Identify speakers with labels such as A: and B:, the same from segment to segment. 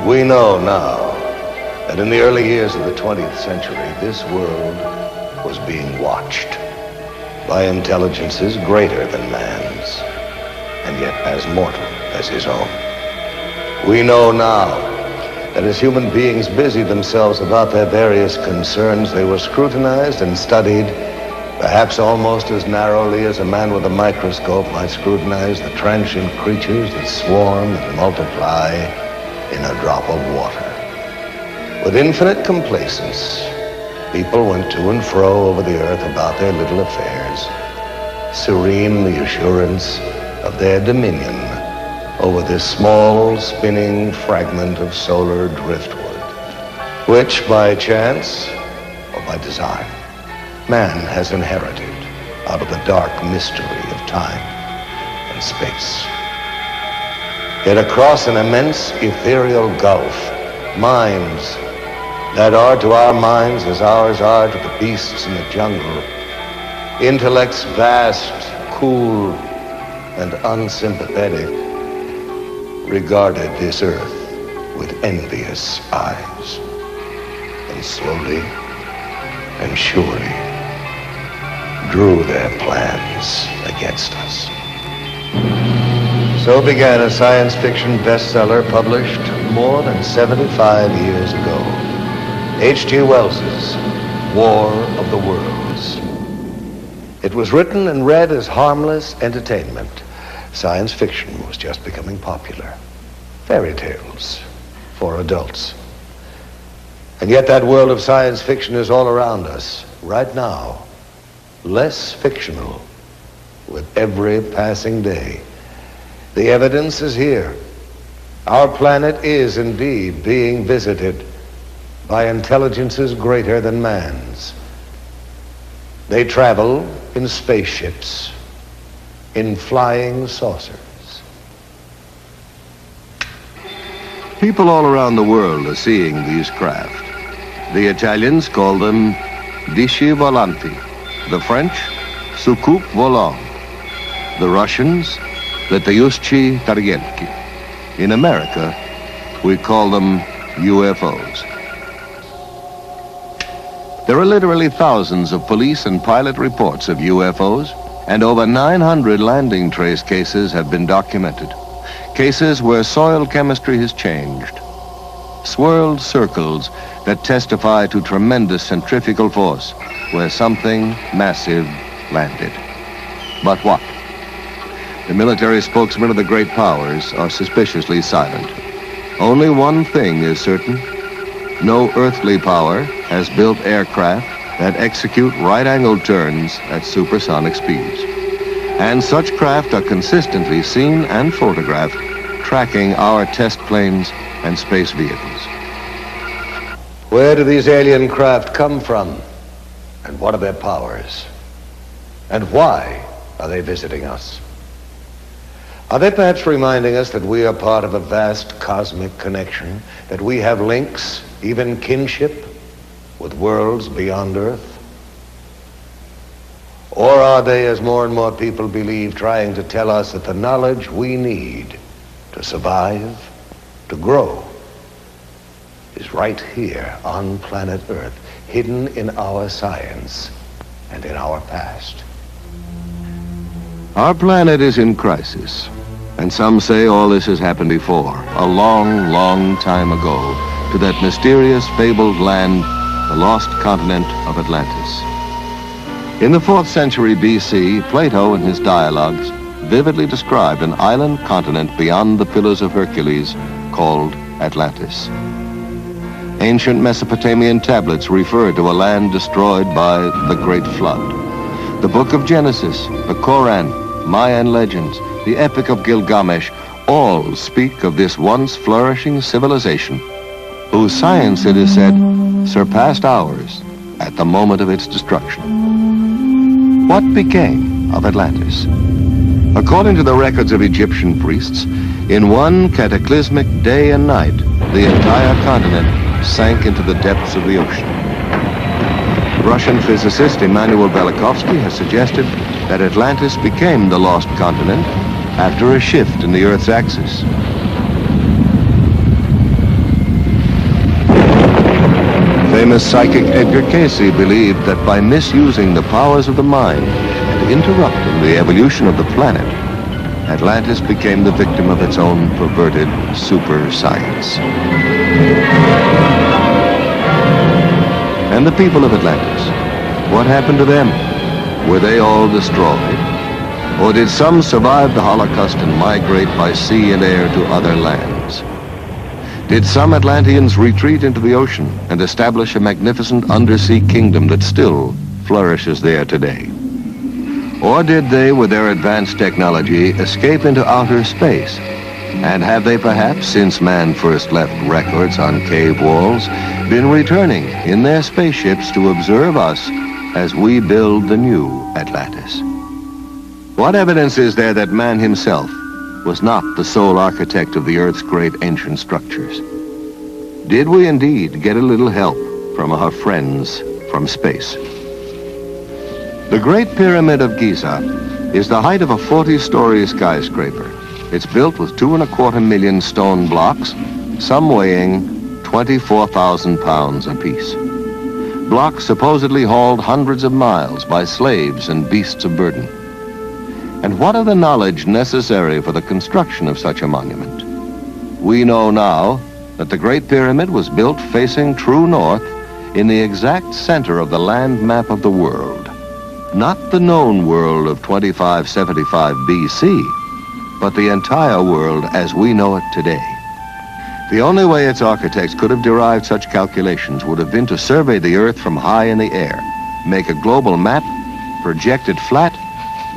A: We know now that in the early years of the 20th century, this world was being watched by intelligences greater than man's, and yet as mortal as his own. We know now that as human beings busied themselves about their various concerns, they were scrutinized and studied perhaps almost as narrowly as a man with a microscope might scrutinize the transient creatures that swarm and multiply in a drop of water. With infinite complacence, people went to and fro over the earth about their little affairs, serene in the assurance of their dominion over this small, spinning fragment of solar driftwood, which by chance or by design, man has inherited out of the dark mystery of time and space. Yet across an immense ethereal gulf, minds that are to our minds as ours are to the beasts in the jungle, intellects vast, cool, and unsympathetic, regarded this earth with envious eyes, and slowly and surely drew their plans against us. So began a science fiction bestseller published more than 75 years ago, H.G. Wells's War of the Worlds. It was written and read as harmless entertainment. Science fiction was just becoming popular. Fairy tales for adults. And yet that world of science fiction is all around us right now, less fictional with every passing day. The evidence is here. Our planet is indeed being visited by intelligences greater than man's. They travel in spaceships, in flying saucers.
B: People all around the world are seeing these craft. The Italians call them dischi volanti, the French soucoupe volant, the Russians letayushchi targelki. In America, we call them UFOs. There are literally thousands of police and pilot reports of UFOs, and over 900 landing trace cases have been documented. Cases where soil chemistry has changed. Swirled circles that testify to tremendous centrifugal force where something massive landed. But what? The military spokesmen of the great powers are suspiciously silent. Only one thing is certain. No earthly power has built aircraft that execute right-angled turns at supersonic speeds. And such craft are consistently seen and photographed tracking our test planes and space vehicles.
A: Where do these alien craft come from? And what are their powers? And why are they visiting us? Are they perhaps reminding us that we are part of a vast cosmic connection, that we have links, even kinship, with worlds beyond Earth? Or are they, as more and more people believe, trying to tell us that the knowledge we need to survive, to grow, is right here on planet Earth, hidden in our science and in our past?
B: Our planet is in crisis, and some say all this has happened before, a long, long time ago, to that mysterious, fabled land, the lost continent of Atlantis. In the 4th century BC, Plato in his dialogues vividly described an island continent beyond the Pillars of Hercules called Atlantis. Ancient Mesopotamian tablets refer to a land destroyed by the Great Flood. The Book of Genesis, the Koran, Mayan legends, the Epic of Gilgamesh, all speak of this once flourishing civilization, whose science, it is said, surpassed ours at the moment of its destruction. What became of Atlantis? According to the records of Egyptian priests, in one cataclysmic day and night, the entire continent sank into the depths of the ocean. Russian physicist Immanuel Velikovsky has suggested that Atlantis became the lost continent after a shift in the Earth's axis. famous psychic Edgar Cayce believed that by misusing the powers of the mind and interrupting the evolution of the planet, Atlantis became the victim of its own perverted super science. And the people of Atlantis, what happened to them? Were they all destroyed? Or did some survive the Holocaust and migrate by sea and air to other lands? Did some Atlanteans retreat into the ocean and establish a magnificent undersea kingdom that still flourishes there today? Or did they, with their advanced technology, escape into outer space? And have they perhaps, since man first left records on cave walls, been returning in their spaceships to observe us as we build the new Atlantis? What evidence is there that man himself was not the sole architect of the Earth's great ancient structures? Did we indeed get a little help from our friends from space? The Great Pyramid of Giza is the height of a 40-story skyscraper. It's built with 2.25 million stone blocks, some weighing 24,000 pounds apiece. Blocks supposedly hauled hundreds of miles by slaves and beasts of burden. And what of the knowledge necessary for the construction of such a monument? We know now that the Great Pyramid was built facing true north in the exact center of the land map of the world. Not the known world of 2575 BC, but the entire world as we know it today. The only way its architects could have derived such calculations would have been to survey the Earth from high in the air, make a global map, project it flat,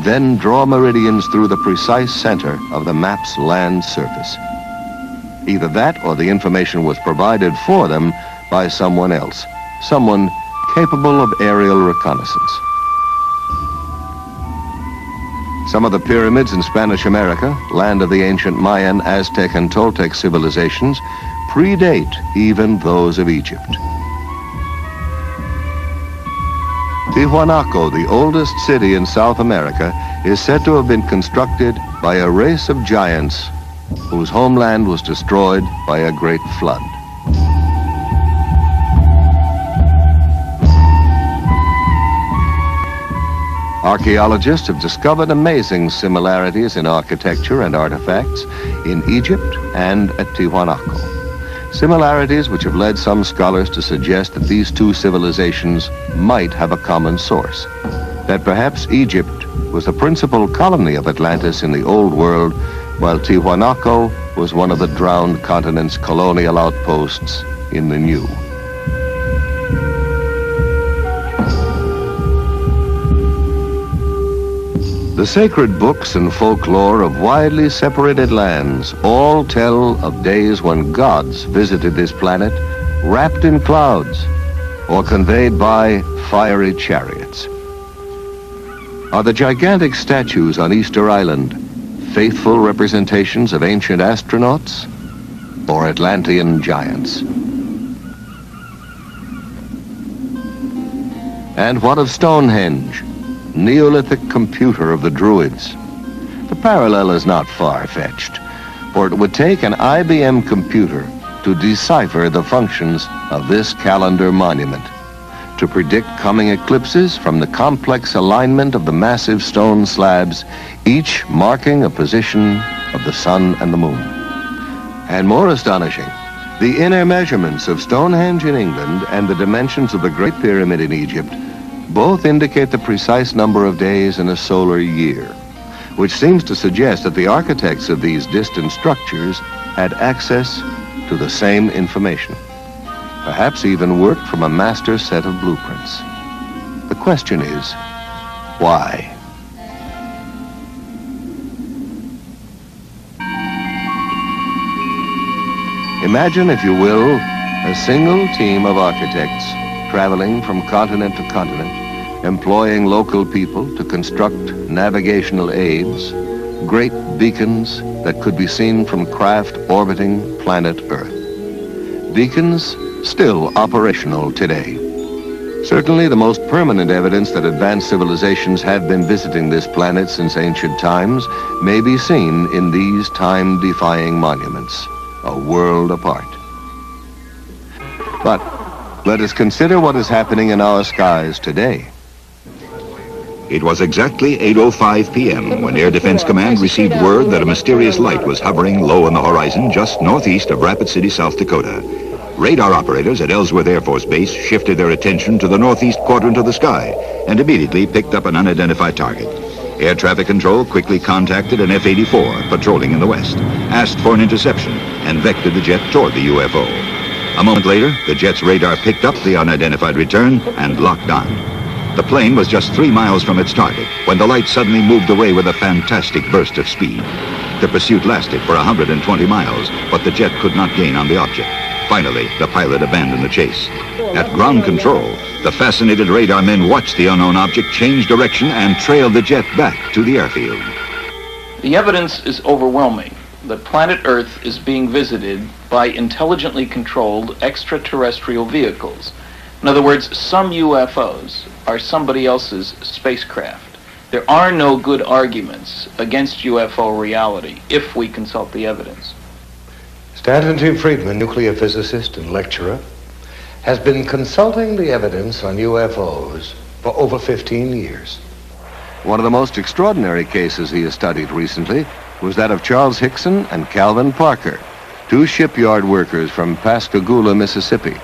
B: then draw meridians through the precise center of the map's land surface. Either that or the information was provided for them by someone else, someone capable of aerial reconnaissance. Some of the pyramids in Spanish America, land of the ancient Mayan, Aztec, and Toltec civilizations, predate even those of Egypt. Tiwanaku, the oldest city in South America, is said to have been constructed by a race of giants whose homeland was destroyed by a great flood. Archaeologists have discovered amazing similarities in architecture and artifacts in Egypt and at Tiwanaku. Similarities which have led some scholars to suggest that these two civilizations might have a common source. That perhaps Egypt was the principal colony of Atlantis in the Old World, while Tiwanaku was one of the drowned continent's colonial outposts in the New. The sacred books and folklore of widely separated lands all tell of days when gods visited this planet wrapped in clouds or conveyed by fiery chariots. Are the gigantic statues on Easter Island faithful representations of ancient astronauts or Atlantean giants? And what of Stonehenge, Neolithic computer of the Druids? The parallel is not far-fetched, for it would take an IBM computer to decipher the functions of this calendar monument, to predict coming eclipses from the complex alignment of the massive stone slabs, each marking a position of the sun and the moon. And more astonishing, the inner measurements of Stonehenge in England and the dimensions of the Great Pyramid in Egypt both indicate the precise number of days in a solar year, which seems to suggest that the architects of these distant structures had access to the same information, perhaps even worked from a master set of blueprints. The question is, why? Imagine, if you will, a single team of architects traveling from continent to continent, employing local people to construct navigational aids, great beacons that could be seen from craft orbiting planet Earth. Beacons still operational today. Certainly the most permanent evidence that advanced civilizations have been visiting this planet since ancient times may be seen in these time-defying monuments, a world apart. But Let us consider what is happening in our skies today.
C: It was exactly 8:05 p.m. when Air Defense Command received word that a mysterious light was hovering low on the horizon just northeast of Rapid City, South Dakota. Radar operators at Ellsworth Air Force Base shifted their attention to the northeast quadrant of the sky and immediately picked up an unidentified target. Air traffic control quickly contacted an F-84 patrolling in the west, asked for an interception, and vectored the jet toward the UFO. A moment later, the jet's radar picked up the unidentified return and locked on. The plane was just 3 miles from its target when the light suddenly moved away with a fantastic burst of speed. The pursuit lasted for 120 miles, but the jet could not gain on the object. Finally, the pilot abandoned the chase. At ground control, the fascinated radar men watched the unknown object change direction and trailed the jet back to the airfield.
D: The evidence is overwhelming that planet Earth is being visited by intelligently controlled extraterrestrial vehicles. In other words, some UFOs are somebody else's spacecraft. There are no good arguments against UFO reality if we consult the evidence.
A: Stanton T. Friedman, nuclear physicist and lecturer, has been consulting the evidence on UFOs for over 15 years.
B: One of the most extraordinary cases he has studied recently was that of Charles Hickson and Calvin Parker, two shipyard workers from Pascagoula, Mississippi,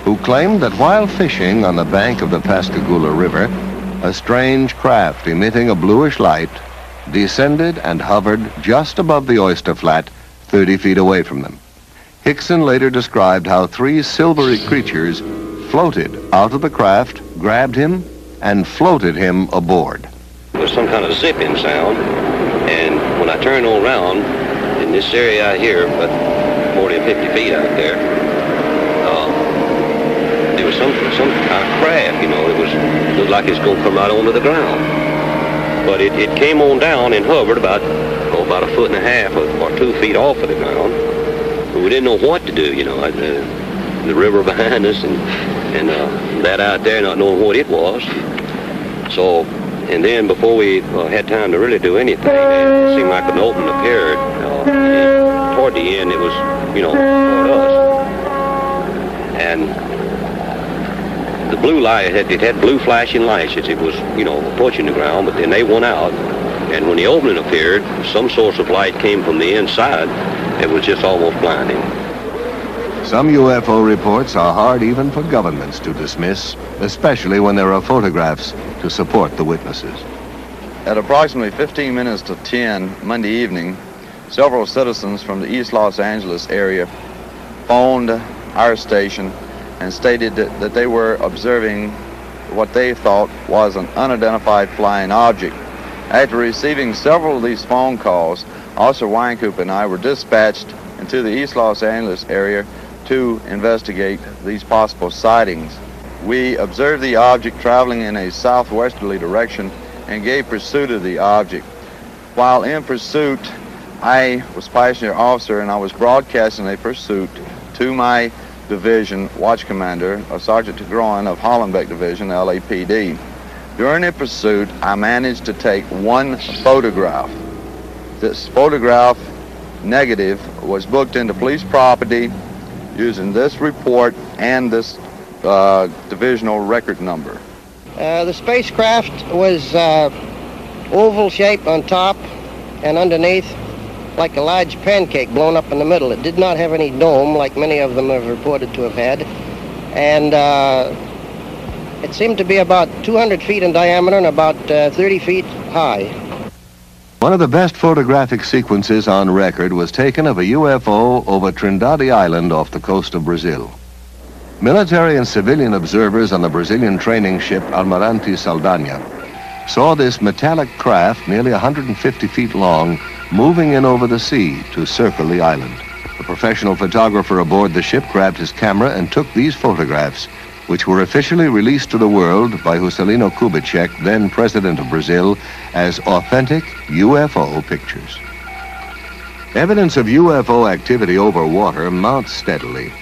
B: who claimed that while fishing on the bank of the Pascagoula River, a strange craft emitting a bluish light descended and hovered just above the oyster flat 30 feet away from them. Hickson later described how three silvery creatures floated out of the craft, grabbed him, and floated him aboard.
E: There was some kind of zipping sound, and when I turned around in this area out here, about more than 50 feet out there, there was some kind of craft, you know. It looked like it's going to come right onto the ground. But it came on down and hovered about a foot and a half or 2 feet off of the ground. But we didn't know what to do, you know. The river behind us and that out there not knowing what it was. So, and then before we had time to really do anything, it seemed like an opening appeared. Toward the end, it was, you know, toward us. And the blue light, it had blue flashing lights as it was, you know, approaching the ground, but then they went out. And when the opening appeared, some source of light came from the inside. It was just almost blinding.
B: Some UFO reports are hard even for governments to dismiss, especially when there are photographs to support the witnesses.
F: At approximately 15 minutes to 10 Monday evening, several citizens from the East Los Angeles area phoned our station and stated that they were observing what they thought was an unidentified flying object. After receiving several of these phone calls, Officer Weinkoop and I were dispatched into the East Los Angeles area to investigate these possible sightings. We observed the object traveling in a southwesterly direction and gave pursuit of the object. While in pursuit, I was passenger officer and I was broadcasting a pursuit to my division watch commander, Sergeant Tegron of Hollenbeck Division, LAPD. During the pursuit, I managed to take one photograph. This photograph negative was booked into police property using this report and this divisional record number.
G: The spacecraft was oval shaped on top and underneath, like a large pancake blown up in the middle. It did not have any dome like many of them have reported to have had, and it seemed to be about 200 feet in diameter and about 30 feet high.
B: One of the best photographic sequences on record was taken of a UFO over Trindade Island off the coast of Brazil. Military and civilian observers on the Brazilian training ship Almirante Saldanha saw this metallic craft nearly 150 feet long moving in over the sea to circle the island. The professional photographer aboard the ship grabbed his camera and took these photographs, which were officially released to the world by Juscelino Kubitschek, then president of Brazil, as authentic UFO pictures. Evidence of UFO activity over water mounts steadily.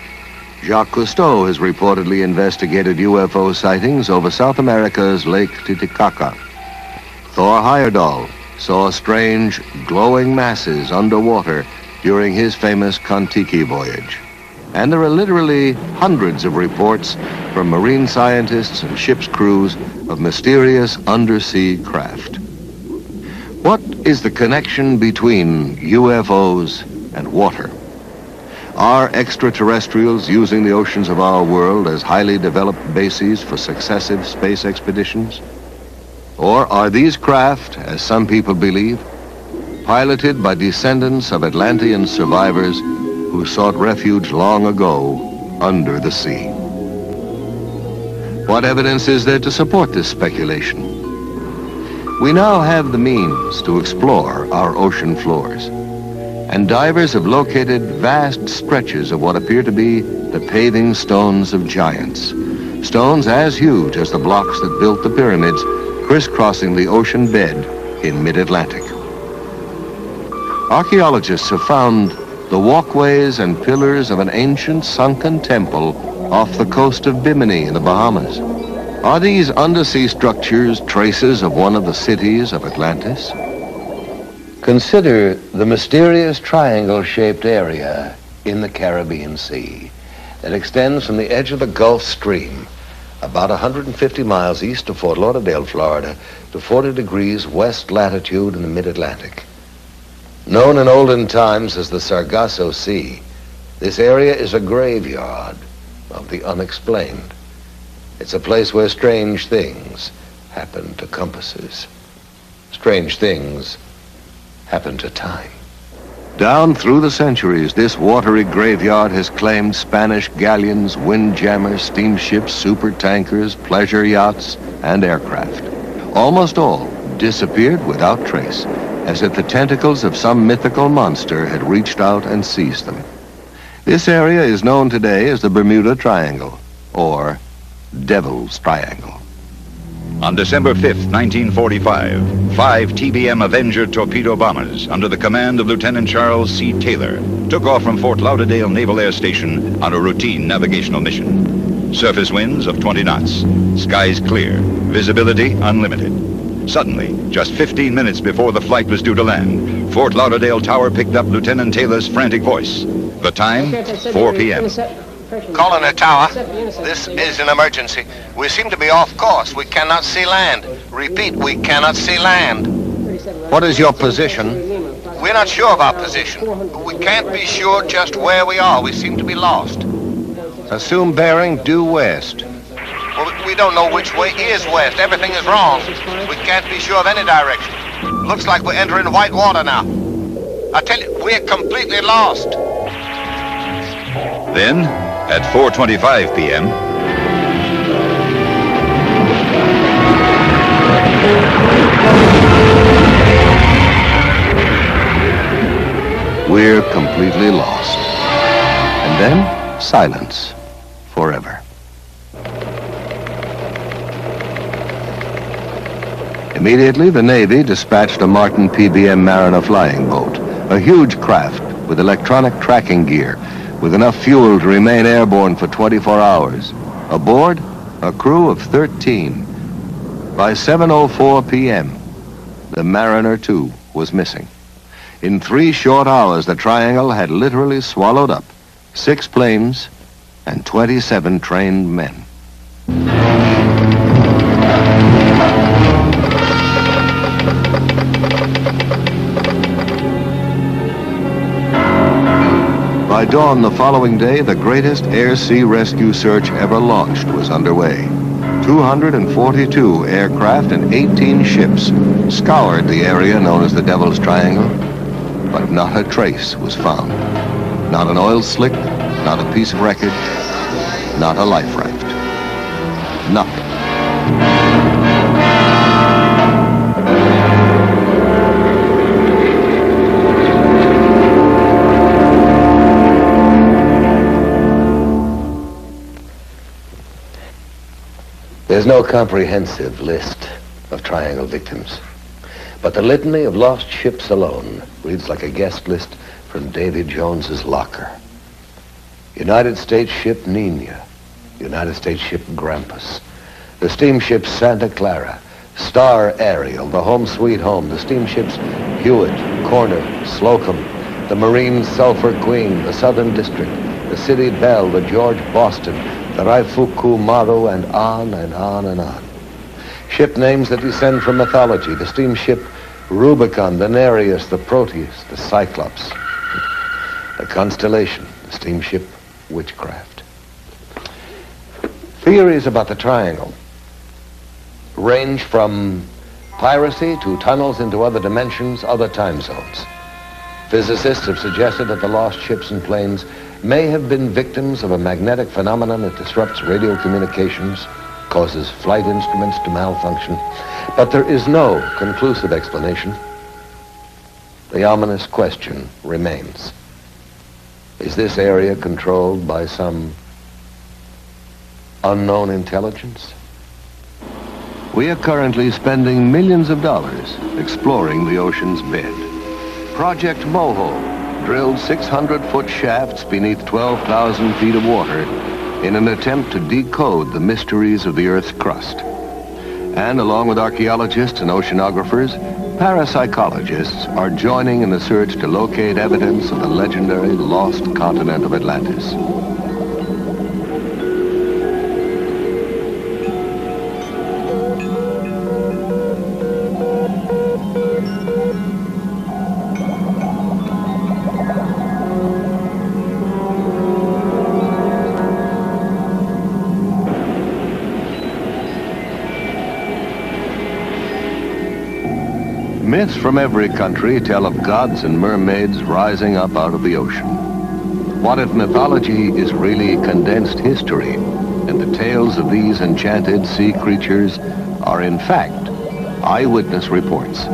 B: Jacques Cousteau has reportedly investigated UFO sightings over South America's Lake Titicaca. Thor Heyerdahl saw strange glowing masses underwater during his famous Kon-Tiki voyage. And there are literally hundreds of reports from marine scientists and ship's crews of mysterious undersea craft. What is the connection between UFOs and water? Are extraterrestrials using the oceans of our world as highly developed bases for successive space expeditions? Or are these craft, as some people believe, piloted by descendants of Atlantean survivors who sought refuge long ago under the sea? What evidence is there to support this speculation? We now have the means to explore our ocean floors, and divers have located vast stretches of what appear to be the paving stones of giants, stones as huge as the blocks that built the pyramids, crisscrossing the ocean bed in mid-Atlantic. Archaeologists have found the walkways and pillars of an ancient sunken temple off the coast of Bimini in the Bahamas. Are these undersea structures traces of one of the cities of Atlantis? Consider the mysterious triangle-shaped area in the Caribbean Sea that extends from the edge of the Gulf Stream about 150 miles east of Fort Lauderdale, Florida, to 40 degrees west latitude in the mid-Atlantic. Known in olden times as the Sargasso Sea, this area is a graveyard of the unexplained. It's a place where strange things happen to compasses. Strange things happen to time. Down through the centuries, this watery graveyard has claimed Spanish galleons, windjammers, steamships, supertankers, pleasure yachts, and aircraft. Almost all disappeared without trace, as if the tentacles of some mythical monster had reached out and seized them. This area is known today as the Bermuda Triangle, or Devil's Triangle.
C: On December 5th, 1945, 5 TBM Avenger torpedo bombers under the command of Lieutenant Charles C. Taylor took off from Fort Lauderdale Naval Air Station on a routine navigational mission. Surface winds of 20 knots, skies clear, visibility unlimited. Suddenly, just 15 minutes before the flight was due to land, Fort Lauderdale Tower picked up Lieutenant Taylor's frantic voice. The time, 4 p.m.
A: Calling it tower. This is an emergency. We seem to be off course. We cannot see land. Repeat, we cannot see land. What is your position? We're not sure of our position. We can't be sure just where we are. We seem to be lost. Assume bearing due west. Well, we don't know which way is west. Everything is wrong. We can't be sure of any direction. Looks like we're entering white water now. I tell you, we're completely lost.
C: Then, at 4:25 p.m.,
B: we're completely lost. And then, silence forever. Immediately, the Navy dispatched a Martin PBM Mariner flying boat, a huge craft with electronic tracking gear, with enough fuel to remain airborne for 24 hours. Aboard, a crew of 13. By 7:04 p.m., the Mariner 2 was missing. In 3 short hours, the Triangle had literally swallowed up 6 planes and 27 trained men. By dawn the following day, the greatest air-sea rescue search ever launched was underway. 242 aircraft and 18 ships scoured the area known as the Devil's Triangle, but not a trace was found. Not an oil slick, not a piece of wreckage, not a life raft. Nothing. There's no comprehensive list of Triangle victims, but the litany of lost ships alone reads like a guest list from Davy Jones's locker. United States ship Nina, United States ship Grampus, the steamship Santa Clara, Star Ariel, the Home Sweet Home, the steamships Hewitt, Corner, Slocum, the Marine Sulphur Queen, the Southern District,
A: the City Bell, the George Boston, the Raifuku Maru, and on and on and on. Ship names that descend from mythology, the steamship Rubicon, the Nereus, the Proteus, the Cyclops, the Constellation, the steamship Witchcraft. Theories about the triangle range from piracy to tunnels into other dimensions, other time zones. Physicists have suggested that the lost ships and planes may have been victims of a magnetic phenomenon that disrupts radio communications, causes flight instruments to malfunction, but there is no conclusive explanation. The ominous question remains. Is this area controlled by some unknown intelligence?
B: We are currently spending millions of dollars exploring the ocean's bed. Project Moho drilled 600-foot shafts beneath 12,000 feet of water in an attempt to decode the mysteries of the Earth's crust. And along with archaeologists and oceanographers, parapsychologists are joining in the search to locate evidence of the legendary lost continent of Atlantis. Myths from every country tell of gods and mermaids rising up out of the ocean. What if mythology is really condensed history, and the tales of these enchanted sea creatures are in fact eyewitness reports?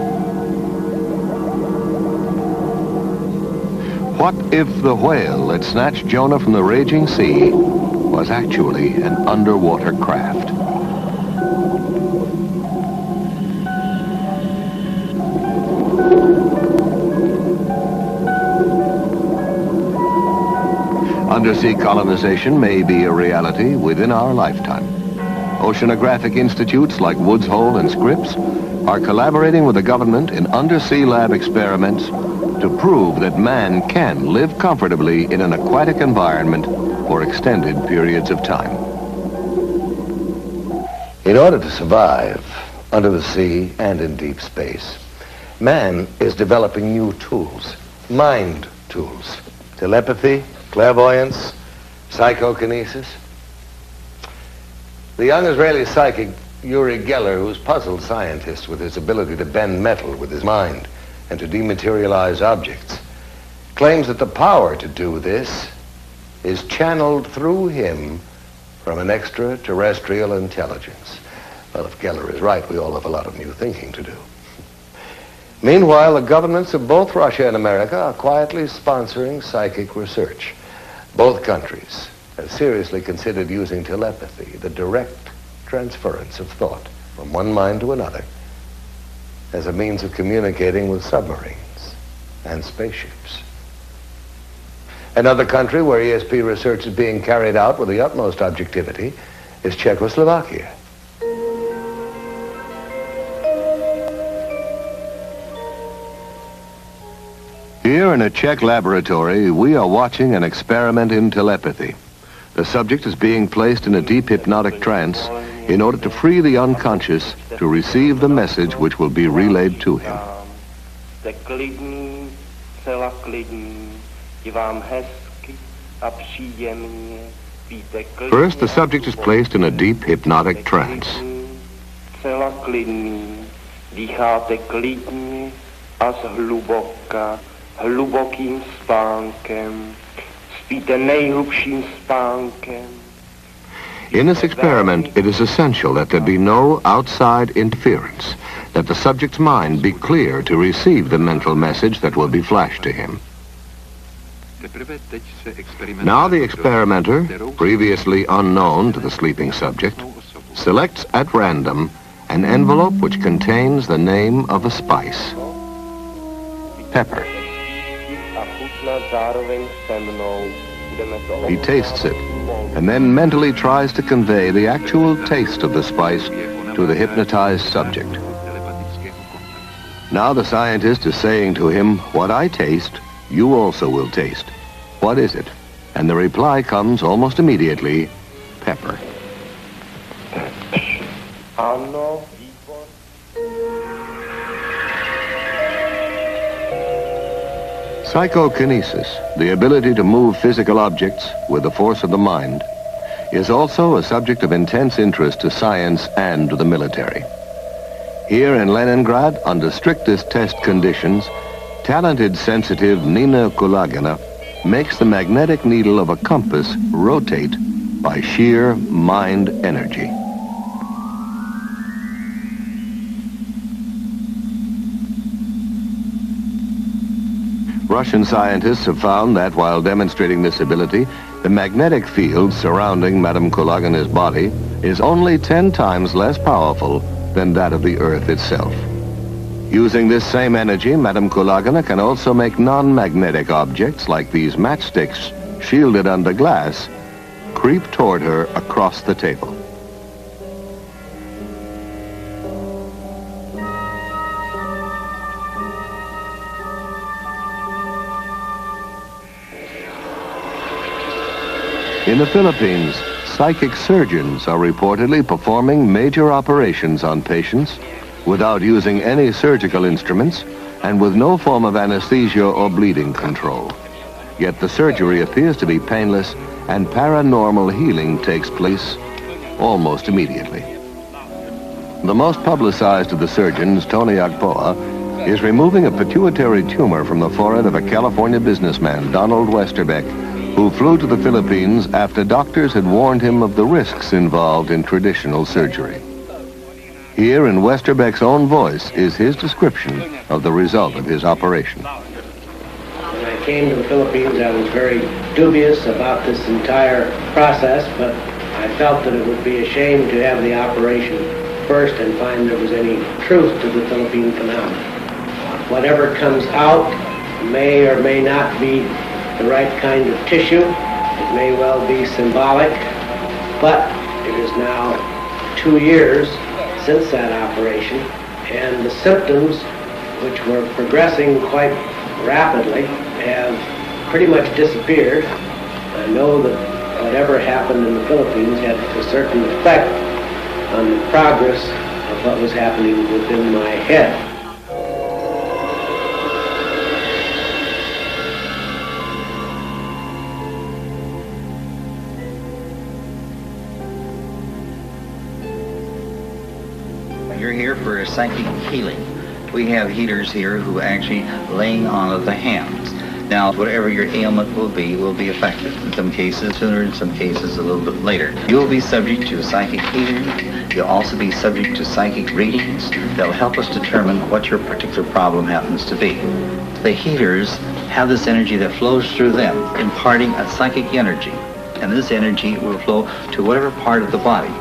B: What if the whale that snatched Jonah from the raging sea was actually an underwater craft? Undersea colonization may be a reality within our lifetime. Oceanographic institutes like Woods Hole and Scripps are collaborating with the government in undersea lab experiments to prove that man can live comfortably in an aquatic environment for extended periods of time.
A: In order to survive under the sea and in deep space, man is developing new tools, mind tools, telepathy, clairvoyance, psychokinesis. The young Israeli psychic Uri Geller, who's puzzled scientists with his ability to bend metal with his mind and to dematerialize objects, claims that the power to do this is channeled through him from an extraterrestrial intelligence. Well, if Geller is right, we all have a lot of new thinking to do. Meanwhile, the governments of both Russia and America are quietly sponsoring psychic research. Both countries have seriously considered using telepathy, the direct transference of thought from one mind to another, as a means of communicating with submarines and spaceships. Another country where ESP research is being carried out with the utmost objectivity is Czechoslovakia.
B: Here in a Czech laboratory, we are watching an experiment in telepathy. The subject is being placed in a deep hypnotic trance in order to free the unconscious to receive the message which will be relayed to him. First, the subject is placed in a deep hypnotic trance.
H: Hlubokým spánkem, spíte nejhlubším spánkem.
B: In this experiment, it is essential that there be no outside interference, that the subject's mind be clear to receive the mental message that will be flashed to him. Now the experimenter, previously unknown to the sleeping subject, selects at random an envelope which contains the name of a spice, pepper. He tastes it, and then mentally tries to convey the actual taste of the spice to the hypnotized subject. Now the scientist is saying to him, what I taste, you also will taste. What is it? And the reply comes almost immediately, pepper.
H: Ano,
B: Psychokinesis, the ability to move physical objects with the force of the mind, is also a subject of intense interest to science and to the military. Here in Leningrad, under strictest test conditions, talented sensitive Nina Kulagina makes the magnetic needle of a compass rotate by sheer mind energy. Russian scientists have found that while demonstrating this ability, the magnetic field surrounding Madame Kulagina's body is only 10 times less powerful than that of the Earth itself. Using this same energy, Madame Kulagina can also make non-magnetic objects like these matchsticks shielded under glass creep toward her across the table. In the Philippines, psychic surgeons are reportedly performing major operations on patients without using any surgical instruments and with no form of anesthesia or bleeding control. Yet the surgery appears to be painless and paranormal healing takes place almost immediately. The most publicized of the surgeons, Tony Agpoa, is removing a pituitary tumor from the forehead of a California businessman, Donald Westerbeck, who flew to the Philippines after doctors had warned him of the risks involved in traditional surgery. Here in Westerbeck's own voice is his description of the result of his operation.
I: When I came to the Philippines, I was very dubious about this entire process, but I felt that it would be a shame to have the operation first and find there was any truth to the Philippine phenomenon. Whatever comes out may or may not be the right kind of tissue. It may well be symbolic, but it is now 2 years since that operation, and the symptoms, which were progressing quite rapidly, have pretty much disappeared. I know that whatever happened in the Philippines had a certain effect on the progress of what was happening within my head.
J: You're here for psychic healing. We have healers here who actually laying on of the hands. Now, whatever your ailment will be affected. In some cases sooner, in some cases a little bit later. You'll be subject to psychic healing. You'll also be subject to psychic readings. They'll help us determine what your particular problem happens to be. The healers have this energy that flows through them, imparting a psychic energy. And this energy will flow to whatever part of the body.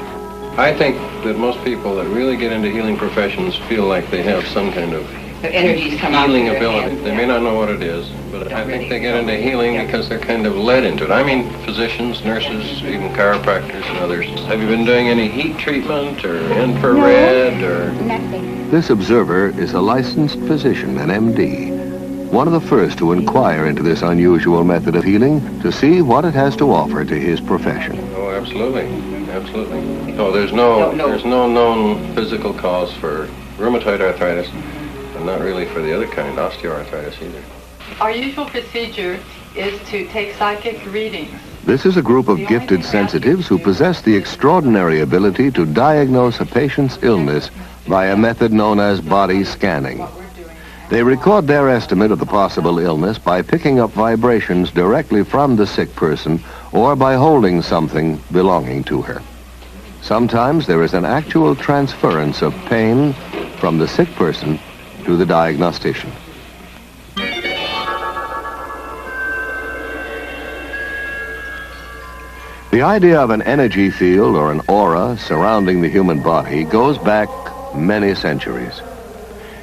K: I think that most people that really get into healing professions feel like they have some kind of healing ability. They may not know what it is, but I think they get into healing because they're kind of led into it. I mean, physicians, nurses, even chiropractors and others. Have you been doing any heat treatment or infrared or?
B: This observer is a licensed physician, an MD, one of the first to inquire into this unusual method of healing to see what it has to offer to his profession.
K: Oh, absolutely. Absolutely. No, there's no known physical cause for rheumatoid arthritis, and not really for the other kind, osteoarthritis either.
L: Our usual procedure is to take psychic readings.
B: This is a group of gifted sensitives who possess the extraordinary ability to diagnose a patient's illness by a method known as body scanning. They record their estimate of the possible illness by picking up vibrations directly from the sick person or by holding something belonging to her. Sometimes there is an actual transference of pain from the sick person to the diagnostician. The idea of an energy field or an aura surrounding the human body goes back many centuries.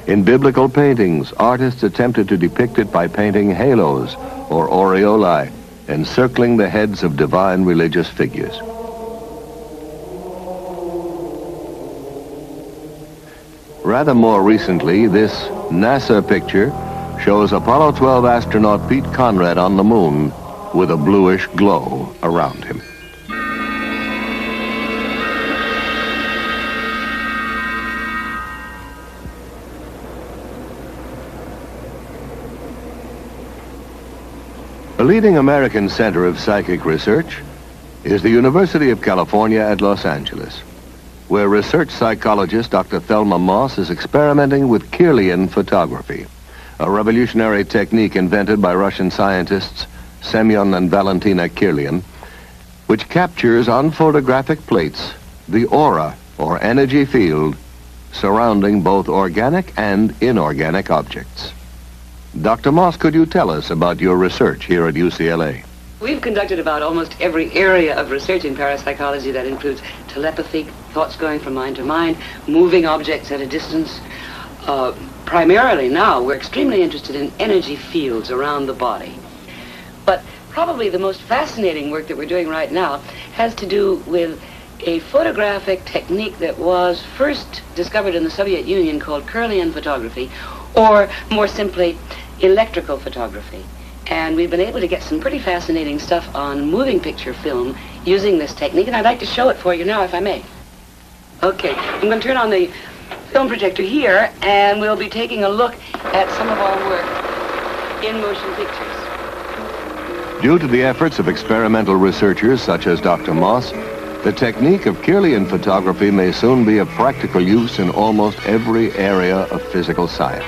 B: In biblical paintings, artists attempted to depict it by painting halos or aureolae encircling the heads of divine religious figures. Rather more recently, this NASA picture shows Apollo 12 astronaut Pete Conrad on the moon with a bluish glow around him. A leading American center of psychic research is the University of California at Los Angeles, where research psychologist Dr. Thelma Moss is experimenting with Kirlian photography, a revolutionary technique invented by Russian scientists Semyon and Valentina Kirlian, which captures on photographic plates the aura or energy field surrounding both organic and inorganic objects. Dr. Moss, could you tell us about your research here at UCLA?
M: We've conducted about almost every area of research in parapsychology. That includes telepathy, thoughts going from mind to mind, moving objects at a distance. Primarily now, we're extremely interested in energy fields around the body. But probably the most fascinating work that we're doing right now has to do with a photographic technique that was first discovered in the Soviet Union called Kirlian photography, or more simply, electrical photography. And we've been able to get some pretty fascinating stuff on moving picture film using this technique, and I'd like to show it for you now, if I may. Okay, I'm going to turn on the film projector here, and we'll be taking a look at some of our work in motion pictures.
B: Due to the efforts of experimental researchers such as Dr. Moss, the technique of Kirlian photography may soon be of practical use in almost every area of physical science.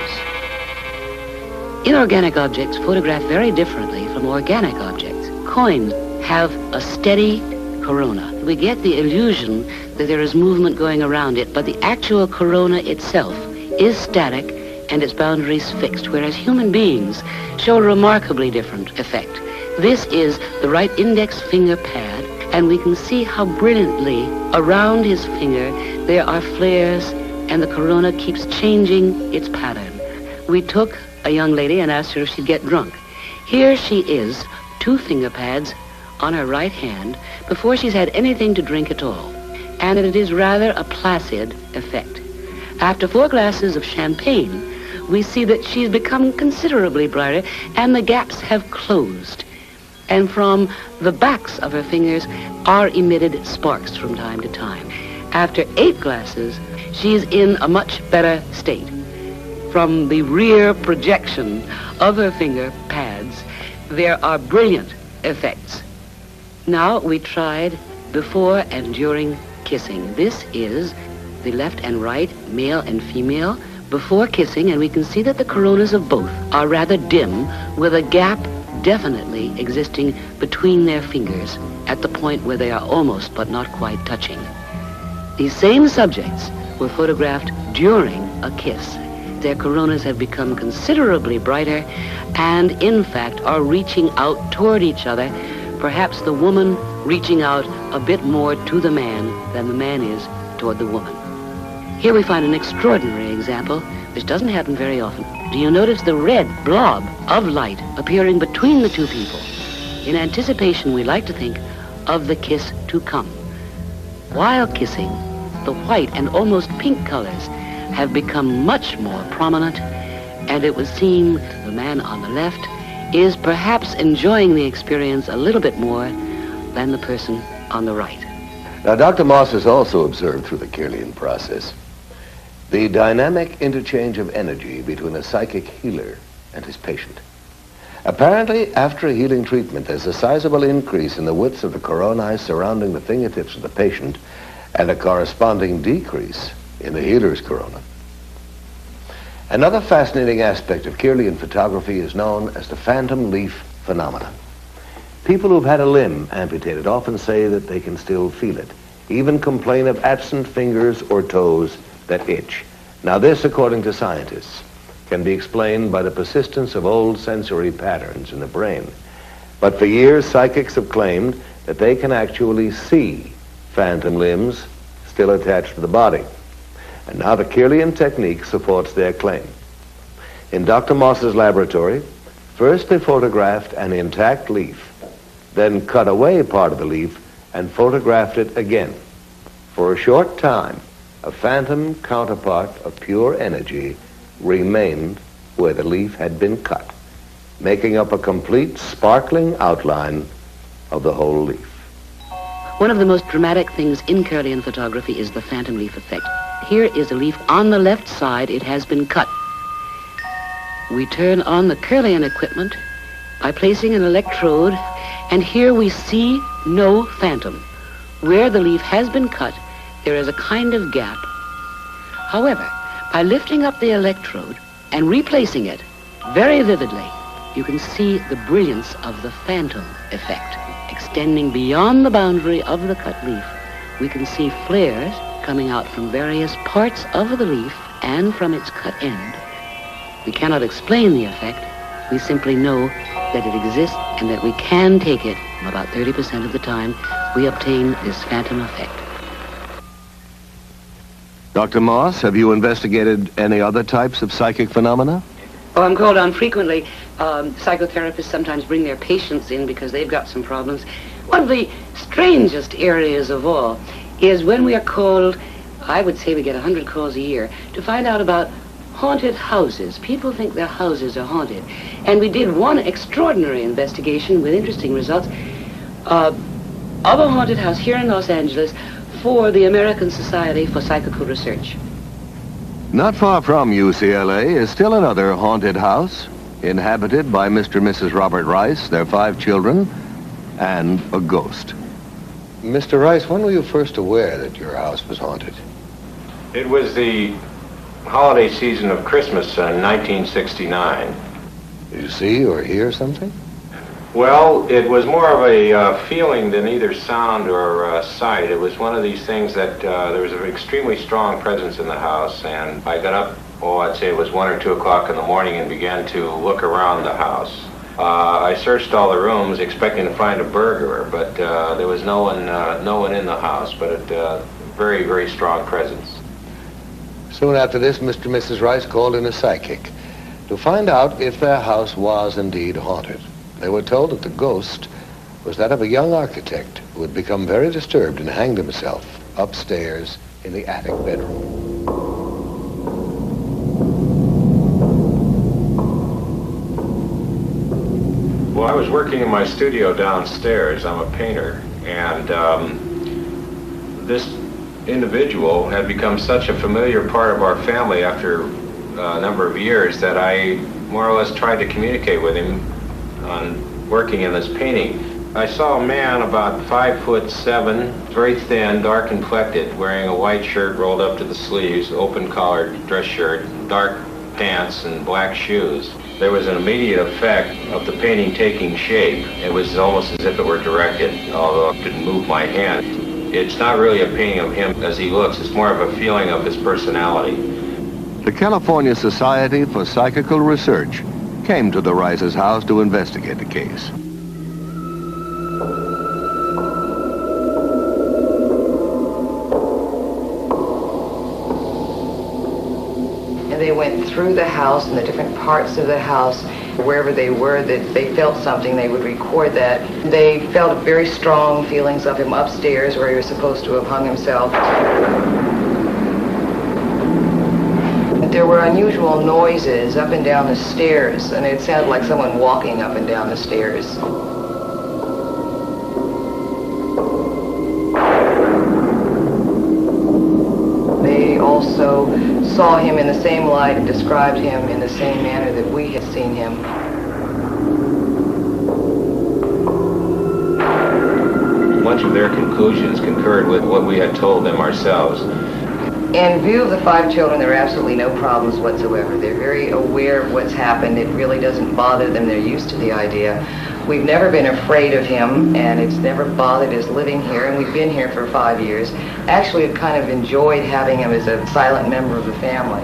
M: Inorganic objects photograph very differently from organic objects. Coins have a steady corona. We get the illusion that there is movement going around it, but the actual corona itself is static and its boundaries fixed, whereas human beings show a remarkably different effect. This is the right index finger pad, and we can see how brilliantly around his finger there are flares, and the corona keeps changing its pattern. We took a young lady and asked her if she'd get drunk. Here she is, 2 finger pads on her right hand before she's had anything to drink at all. And it is rather a placid effect. After 4 glasses of champagne, we see that she's become considerably brighter and the gaps have closed. And from the backs of her fingers are emitted sparks from time to time. After 8 glasses, she's in a much better state. From the rear projection of her finger pads, there are brilliant effects. Now we tried before and during kissing. This is the left and right, male and female, before kissing, and we can see that the coronas of both are rather dim, with a gap definitely existing between their fingers at the point where they are almost but not quite touching. These same subjects were photographed during a kiss. Their coronas have become considerably brighter and, in fact, are reaching out toward each other, perhaps the woman reaching out a bit more to the man than the man is toward the woman. Here we find an extraordinary example, which doesn't happen very often. Do you notice the red blob of light appearing between the 2 people? In anticipation, we like to think of the kiss to come. While kissing, the white and almost pink colors have become much more prominent, and it would seem the man on the left is perhaps enjoying the experience a little bit more than the person on the right.
B: Now, Dr. Moss has also observed through the Kirlian process the dynamic interchange of energy between a psychic healer and his patient. Apparently, after a healing treatment, there's a sizable increase in the widths of the coronae surrounding the fingertips of the patient and a corresponding decrease in the healer's corona. Another fascinating aspect of Kirlian photography is known as the phantom leaf phenomenon. People who've had a limb amputated often say that they can still feel it, even complain of absent fingers or toes that itch. Now this, according to scientists, can be explained by the persistence of old sensory patterns in the brain. But for years, psychics have claimed that they can actually see phantom limbs still attached to the body. And now the Kirlian technique supports their claim. In Dr. Moss's laboratory, first they photographed an intact leaf, then cut away part of the leaf and photographed it again. For a short time, a phantom counterpart of pure energy remained where the leaf had been cut.
A: making up a complete sparkling outline of the whole leaf.
M: One of the most dramatic things in Curlian photography is the phantom leaf effect. Here is a leaf on the left side. It has been cut. We turn on the Curlian equipment by placing an electrode, and here we see no phantom. Where the leaf has been cut, there is a kind of gap. However, by lifting up the electrode and replacing it very vividly, you can see the brilliance of the phantom effect. Extending beyond the boundary of the cut leaf, we can see flares coming out from various parts of the leaf and from its cut end. We cannot explain the effect. We simply know that it exists and that we can take it. About 30% of the time, we obtain this phantom effect.
B: Dr. Moss, have you investigated any other types of psychic phenomena?
M: Oh, I'm called on frequently. Psychotherapists sometimes bring their patients in because they've got some problems. One of the strangest areas of all is when we are called, I would say we get 100 calls a year, to find out about haunted houses. People think their houses are haunted. And we did one extraordinary investigation with interesting results of a haunted house here in Los Angeles for the American Society for Psychical Research.
B: Not far from UCLA is still another haunted house, inhabited by Mr. and Mrs. Robert Rice, their 5 children, and a ghost.
A: Mr. Rice, when were you first aware that your house was haunted?
K: It was the holiday season of Christmas in 1969.
A: Did you see or hear something?
K: Well, it was more of a feeling than either sound or sight. It was one of these things that there was an extremely strong presence in the house, and I got up, I'd say it was 1 or 2 o'clock in the morning, and began to look around the house. I searched all the rooms expecting to find a burglar, but there was no one in the house, but a very, very strong presence.
A: Soon after this, Mr. and Mrs. Rice called in a psychic to find out if their house was indeed haunted. They were told that the ghost was that of a young architect who had become very disturbed and hanged himself upstairs in the attic bedroom.
K: Well, I was working in my studio downstairs. I'm a painter, and this individual had become such a familiar part of our family after a number of years that I more or less tried to communicate with him on working in this painting. I saw a man about 5'7", very thin, dark complected, wearing a white shirt rolled up to the sleeves, open collared dress shirt, dark pants, and black shoes. There was an immediate effect of the painting taking shape. It was almost as if it were directed, although I didn't move my hand. It's not really a painting of him as he looks, it's more of a feeling of his personality.
B: The California Society for Psychical Research came to the Rice's house to investigate the case.
N: And they went through the house and the different parts of the house, wherever they were, that they felt something, they would record that. They felt very strong feelings of him upstairs where he was supposed to have hung himself. There were unusual noises up and down the stairs, and it sounded like someone walking up and down the stairs. They also saw him in the same light and described him in the same manner that we had seen him.
K: Much of their conclusions concurred with what we had told them ourselves.
N: In view of the 5 children, there are absolutely no problems whatsoever. They're very aware of what's happened. It really doesn't bother them. They're used to the idea. We've never been afraid of him, and it's never bothered us living here, and we've been here for 5 years. Actually, we've kind of enjoyed having him as a silent member of the family.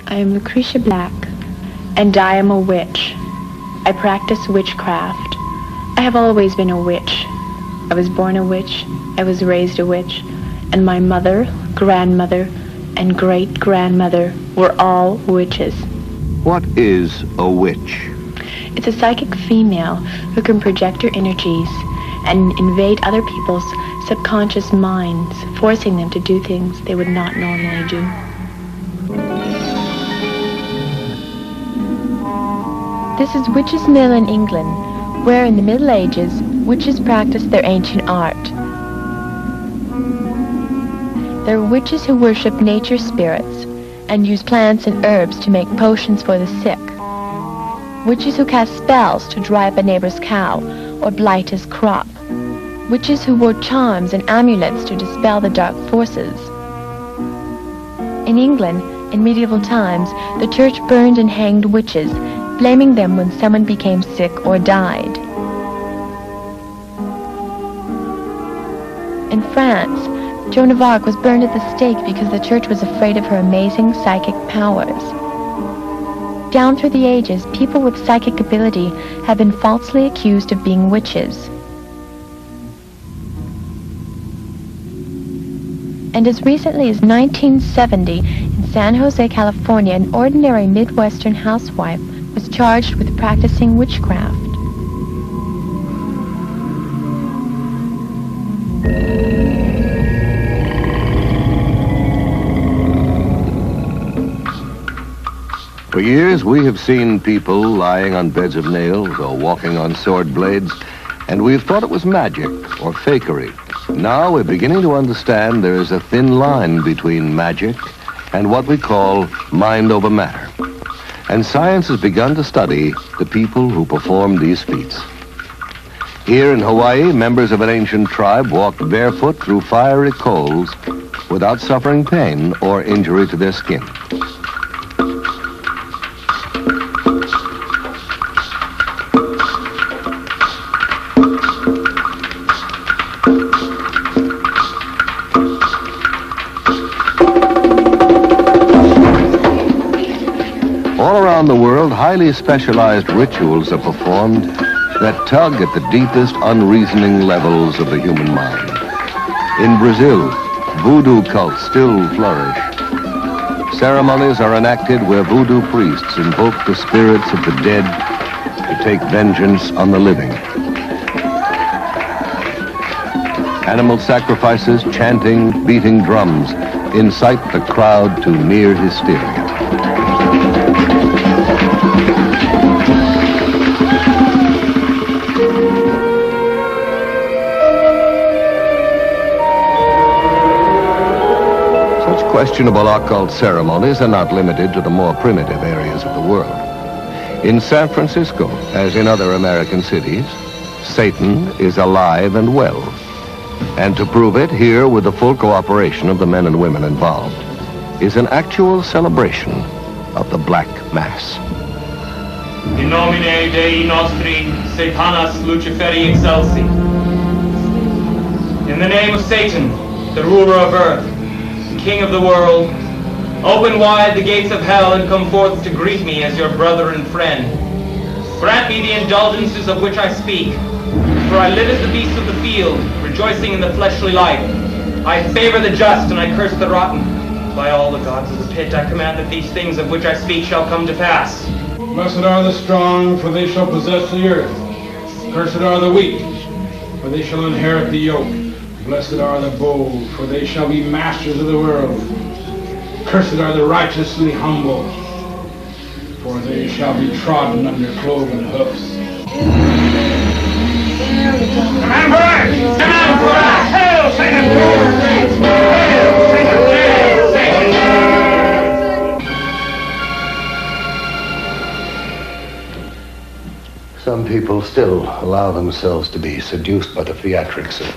O: I am Lucretia Black, and I am a witch. I practice witchcraft. I have always been a witch. I was born a witch, I was raised a witch, and my mother, grandmother, and great-grandmother were all witches.
B: What is a witch?
O: It's a psychic female who can project her energies and invade other people's subconscious minds, forcing them to do things they would not normally do. This is Witches' Mill in England, where in the Middle Ages, witches practiced their ancient art. There are witches who worship nature spirits and use plants and herbs to make potions for the sick. Witches who cast spells to dry up a neighbor's cow or blight his crop. Witches who wore charms and amulets to dispel the dark forces. In England, in medieval times, the church burned and hanged witches, blaming them when someone became sick or died. In France, Joan of Arc was burned at the stake because the church was afraid of her amazing psychic powers. Down through the ages, people with psychic ability have been falsely accused of being witches. And as recently as 1970, in San Jose, California, an ordinary Midwestern housewife was charged with practicing witchcraft.
B: For years, we have seen people lying on beds of nails or walking on sword blades, and we've thought it was magic or fakery. Now we're beginning to understand there is a thin line between magic and what we call mind over matter. And science has begun to study the people who perform these feats. Here in Hawaii, members of an ancient tribe walked barefoot through fiery coals without suffering pain or injury to their skin. All around the world, highly specialized rituals are performed that tug at the deepest unreasoning levels of the human mind. In Brazil, voodoo cults still flourish. Ceremonies are enacted where voodoo priests invoke the spirits of the dead to take vengeance on the living. Animal sacrifices, chanting, beating drums incite the crowd to near hysteria. Questionable occult ceremonies are not limited to the more primitive areas of the world. In San Francisco, as in other American cities, Satan is alive and well. And to prove it, here, with the full cooperation of the men and women involved, is an actual celebration of the Black Mass.
P: In nomine Dei nostri, Satanas Luciferi excelsi. In the name of Satan, the ruler of earth, King of the world, open wide the gates of hell and come forth to greet me as your brother and friend. Grant me the indulgences of which I speak, for I live as the beasts of the field, rejoicing in the fleshly life. I favor the just and I curse the rotten. By all the gods of the pit, I command that these things of which I speak shall come to pass.
Q: Blessed are the strong, for they shall possess the earth. Cursed are the weak, for they shall inherit the yoke. Blessed are the bold, for they shall be masters of the world. Cursed are the righteously humble, for they shall be trodden under cloven hoofs. Command for action! Command for action! Hail Satan! Hail Satan! Hail Satan!
A: Some people still allow themselves to be seduced by the theatrics of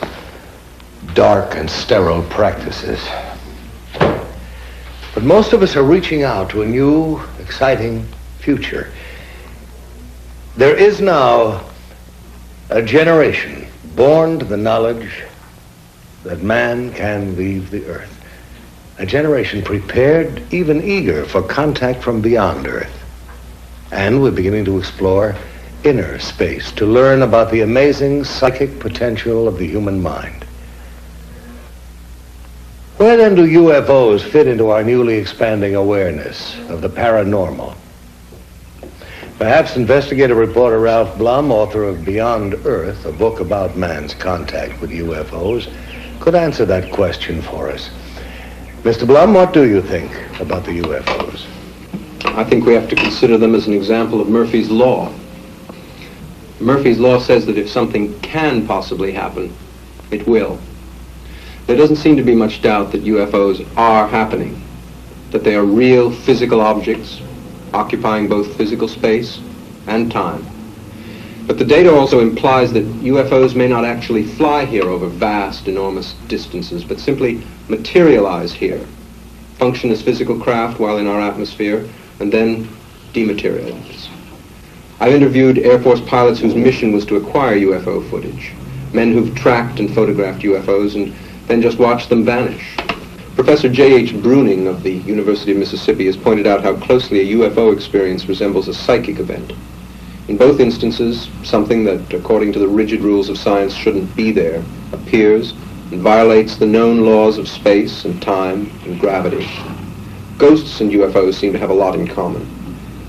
A: dark and sterile practices. But most of us are reaching out to a new, exciting future. There is now a generation born to the knowledge that man can leave the earth. A generation prepared, even eager, for contact from beyond earth. And we're beginning to explore inner space to learn about the amazing psychic potential of the human mind. Where then do UFOs fit into our newly expanding awareness of the paranormal? Perhaps investigative reporter Ralph Blum, author of Beyond Earth, a book about man's contact with UFOs, could answer that question for us. Mr. Blum, what do you think about the UFOs?
R: I think we have to consider them as an example of Murphy's Law. Murphy's Law says that if something can possibly happen, it will. There doesn't seem to be much doubt that UFOs are happening, that they are real physical objects occupying both physical space and time. But the data also implies that UFOs may not actually fly here over vast, enormous distances, but simply materialize here, function as physical craft while in our atmosphere, and then dematerialize. I've interviewed Air Force pilots whose mission was to acquire UFO footage, men who've tracked and photographed UFOs and then just watched them vanish. Professor J.H. Bruning of the University of Mississippi has pointed out how closely a UFO experience resembles a psychic event. In both instances, something that, according to the rigid rules of science, shouldn't be there, appears and violates the known laws of space and time and gravity. Ghosts and UFOs seem to have a lot in common.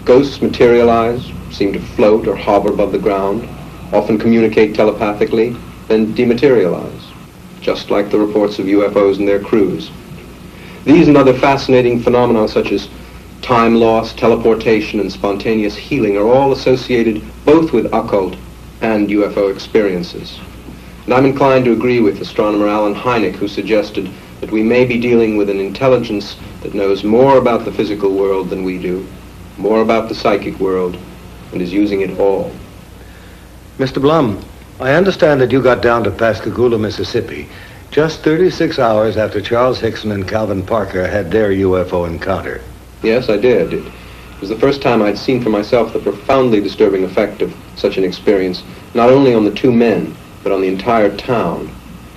R: Ghosts materialize, seem to float or hover above the ground, often communicate telepathically, then dematerialize, just like the reports of UFOs and their crews. These and other fascinating phenomena such as time loss, teleportation, and spontaneous healing are all associated both with occult and UFO experiences. And I'm inclined to agree with astronomer Alan Hynek, who suggested that we may be dealing with an intelligence that knows more about the physical world than we do, more about the psychic world, and is using it all.
A: Mr. Blum, I understand that you got down to Pascagoula, Mississippi, just 36 hours after Charles Hickson and Calvin Parker had their UFO encounter.
R: Yes, I did. It was the first time I'd seen for myself the profoundly disturbing effect of such an experience, not only on the two men, but on the entire town.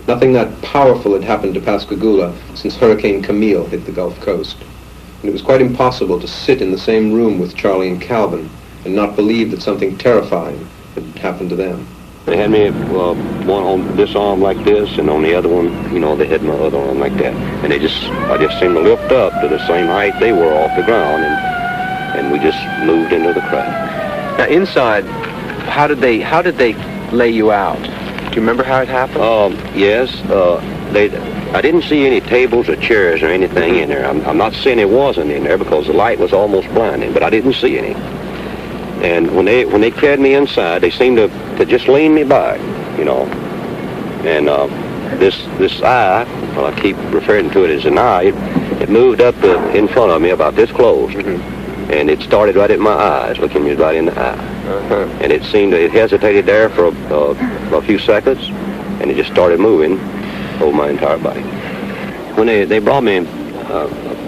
R: Nothing that powerful had happened to Pascagoula since Hurricane Camille hit the Gulf Coast. And it was quite impossible to sit in the same room with Charlie and Calvin and not believe that something terrifying had happened to them.
E: They had me one on this arm like this, and on the other one, you know, they had my other arm like that. And I just seemed to lift up to the same height they were off the ground, and we just moved into the craft.
S: Now inside, how did they lay you out? Do you remember how it happened?
E: Yes. I didn't see any tables or chairs or anything in there. I'm not saying it wasn't in there because the light was almost blinding, but I didn't see any. And when they carried me inside, they seemed to just lean me back, you know. And this eye, well, I keep referring to it as an eye, it moved up in front of me about this close. Mm-hmm. And it started right at my eyes, looking me right in the eye. Uh-huh. And it hesitated there for a few seconds, and it just started moving over my entire body. When they brought me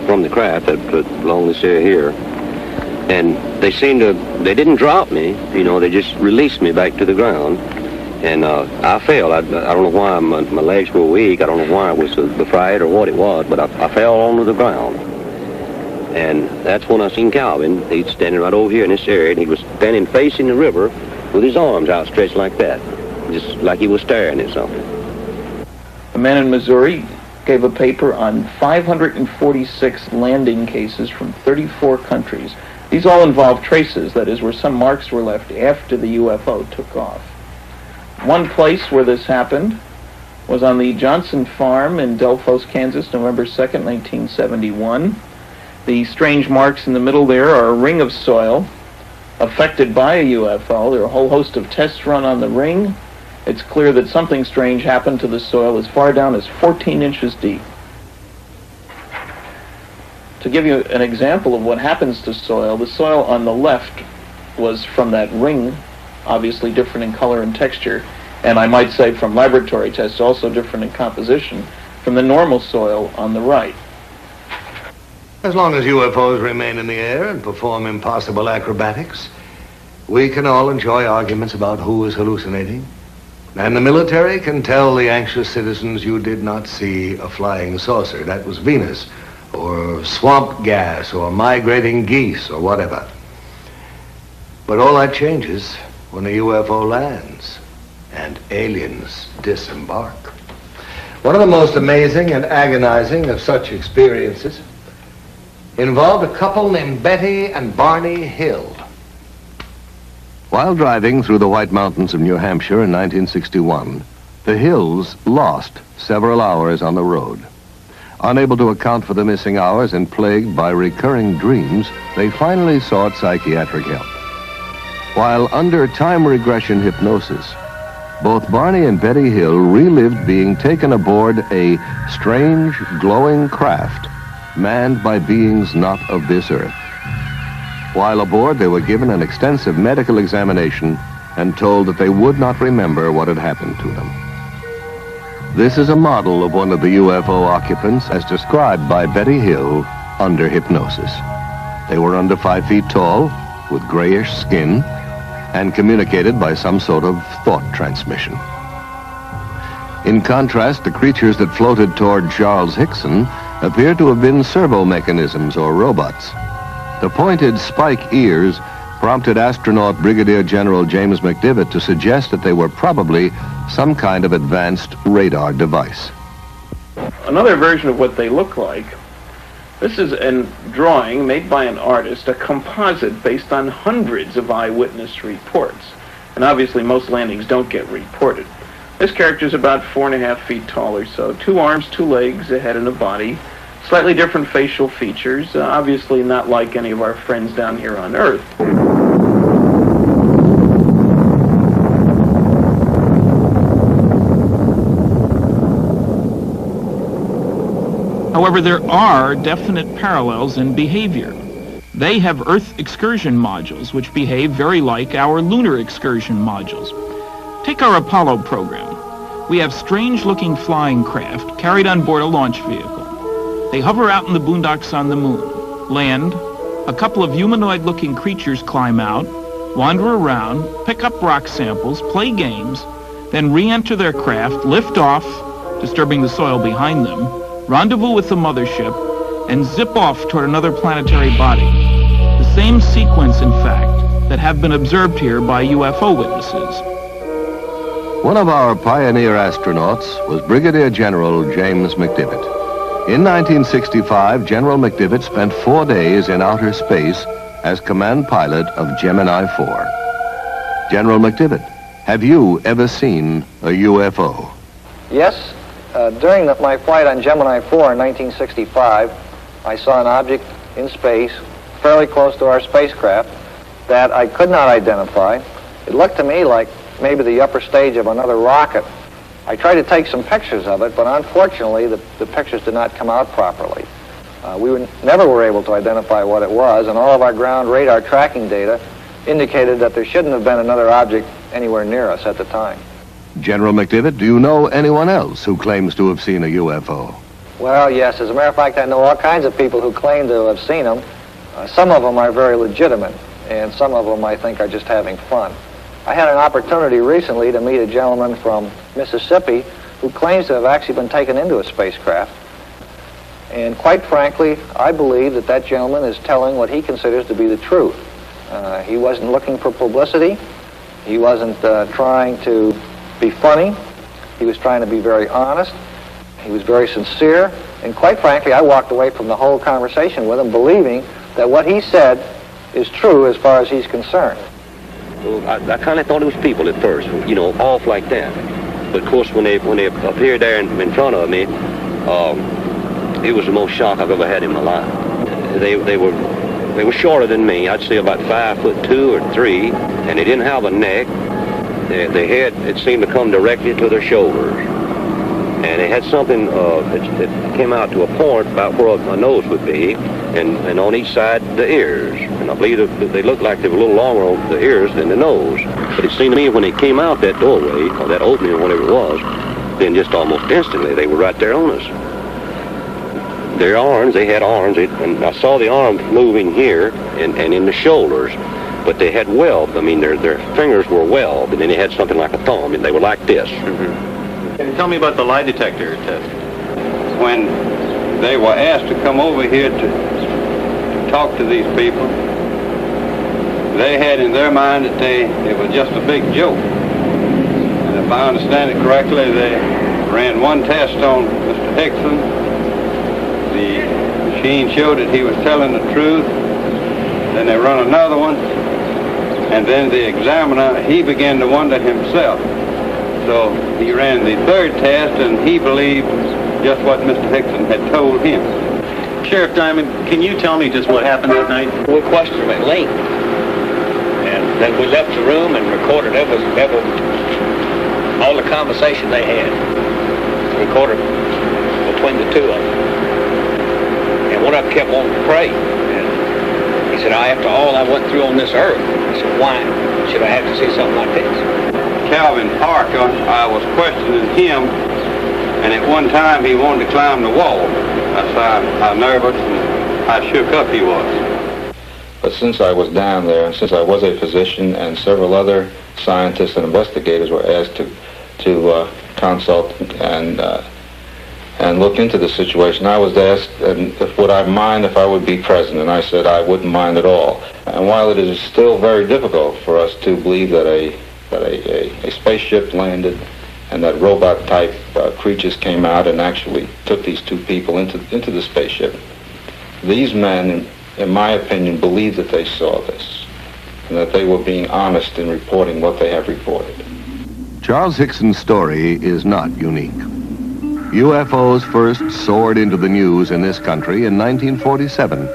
E: from the craft, they put along this area here, and they didn't drop me, you know, they just released me back to the ground. And I fell. I don't know why my legs were weak. I don't know why it was the fright or what it was, but I fell onto the ground. And that's when I seen Calvin. He's standing right over here in this area, and he was standing facing the river with his arms outstretched like that, just like he was staring at something.
D: A man in Missouri gave a paper on 546 landing cases from 34 countries. These all involve traces, that is, where some marks were left after the UFO took off. One place where this happened was on the Johnson Farm in Delphos, Kansas, November 2nd, 1971. The strange marks in the middle there are a ring of soil affected by a UFO. There are a whole host of tests run on the ring. It's clear that something strange happened to the soil as far down as 14 inches deep. To give you an example of what happens to soil, the soil on the left was from that ring, obviously different in color and texture, and I might say from laboratory tests also different in composition from the normal soil on the right.
A: As long as UFOs remain in the air and perform impossible acrobatics, we can all enjoy arguments about who is hallucinating. And the military can tell the anxious citizens you did not see a flying saucer. That was Venus, or swamp gas, or migrating geese, or whatever. But all that changes when a UFO lands and aliens disembark. One of the most amazing and agonizing of such experiences involved a couple named Betty and Barney Hill.
B: While driving through the White Mountains of New Hampshire in 1961, the Hills lost several hours on the road. Unable to account for the missing hours and plagued by recurring dreams, they finally sought psychiatric help. While under time regression hypnosis, both Barney and Betty Hill relived being taken aboard a strange, glowing craft manned by beings not of this earth. While aboard, they were given an extensive medical examination and told that they would not remember what had happened to them. This is a model of one of the UFO occupants as described by Betty Hill under hypnosis. They were under 5 feet tall, with grayish skin, and communicated by some sort of thought transmission. In contrast, the creatures that floated toward Charles Hickson appeared to have been servo mechanisms or robots. The pointed spike ears prompted astronaut Brigadier General James McDivitt to suggest that they were probably some kind of advanced radar device.
D: Another version of what they look like, this is a drawing made by an artist, a composite based on hundreds of eyewitness reports. And obviously most landings don't get reported. This character's about 4.5 feet tall or so, 2 arms, 2 legs, a head and a body, slightly different facial features, obviously not like any of our friends down here on Earth. However, there are definite parallels in behavior. They have Earth excursion modules, which behave very like our lunar excursion modules. Take our Apollo program. We have strange-looking flying craft carried on board a launch vehicle. They hover out in the boondocks on the moon, land, a couple of humanoid-looking creatures climb out, wander around, pick up rock samples, play games, then re-enter their craft, lift off, disturbing the soil behind them, rendezvous with the mothership, and zip off toward another planetary body. The same sequence, in fact, that have been observed here by UFO witnesses.
B: One of our pioneer astronauts was Brigadier General James McDivitt. In 1965, General McDivitt spent 4 days in outer space as command pilot of Gemini 4. General McDivitt, have you ever seen a UFO?
T: Yes. During my flight on Gemini 4 in 1965, I saw an object in space fairly close to our spacecraft that I could not identify. It looked to me like maybe the upper stage of another rocket. I tried to take some pictures of it, but unfortunately the pictures did not come out properly. We never were able to identify what it was, and all of our ground radar tracking data indicated that there shouldn't have been another object anywhere near us at the time.
B: General McDivitt, do you know anyone else who claims to have seen a UFO?
T: Well, yes. As a matter of fact, I know all kinds of people who claim to have seen them. Some of them are very legitimate, and some of them I think are just having fun. I had an opportunity recently to meet a gentleman from Mississippi who claims to have actually been taken into a spacecraft. And quite frankly, I believe that that gentleman is telling what he considers to be the truth. He wasn't looking for publicity. He wasn't trying to be funny. He was trying to be very honest. He was very sincere. And quite frankly, I walked away from the whole conversation with him believing that what he said is true as far as he's concerned.
E: Well, I kind of thought it was people at first, you know, off like that. But of course, when they appeared there in front of me, it was the most shock I've ever had in my life. They were shorter than me. I'd say about 5'2" or 3", and they didn't have a neck. Their head, it seemed to come directly to their shoulders. And they had something that came out to a point about where a nose would be, and on each side the ears. And I believe that they looked like they were a little longer on the ears than the nose. But it seemed to me when they came out that doorway, or that opening or whatever it was, then just almost instantly they were right there on us. Their arms, they had arms, and I saw the arms moving here and in the shoulders. But they had weld. I mean, their fingers were weld, and then they had something like a thumb, and they were like this.
S: Mm-hmm. Tell me about the lie detector test.
U: When they were asked to come over here to talk to these people, they had in their mind that it was just a big joke. And if I understand it correctly, they ran one test on Mr. Hickson. The machine showed that he was telling the truth. Then they run another one, And then the examiner, he began to wonder himself. So he ran the third test, and he believed just what Mr. Hickson had told him.
F: Sheriff Diamond, can you tell me just what happened that night?
E: We questioned them at length. And then we left the room and recorded every all the conversation they had. Recorded between the two of them. And one of them kept wanting to pray. And he said, after all I went through on this earth, I said, why should I have to see something like this?
U: Calvin Parker, I was questioning him, and at one time he wanted to climb the wall. That's how nervous and how shook up he was.
V: But since I was down there, and since I was a physician, and several other scientists and investigators were asked to consult and look into the situation, I was asked, would I mind if I would be present, and I said I wouldn't mind at all. And while it is still very difficult for us to believe that a spaceship landed and that robot-type creatures came out and actually took these two people into the spaceship, these men, in my opinion, believe that they saw this and that they were being honest in reporting what they have reported.
B: Charles Hickson's story is not unique. UFOs first soared into the news in this country in 1947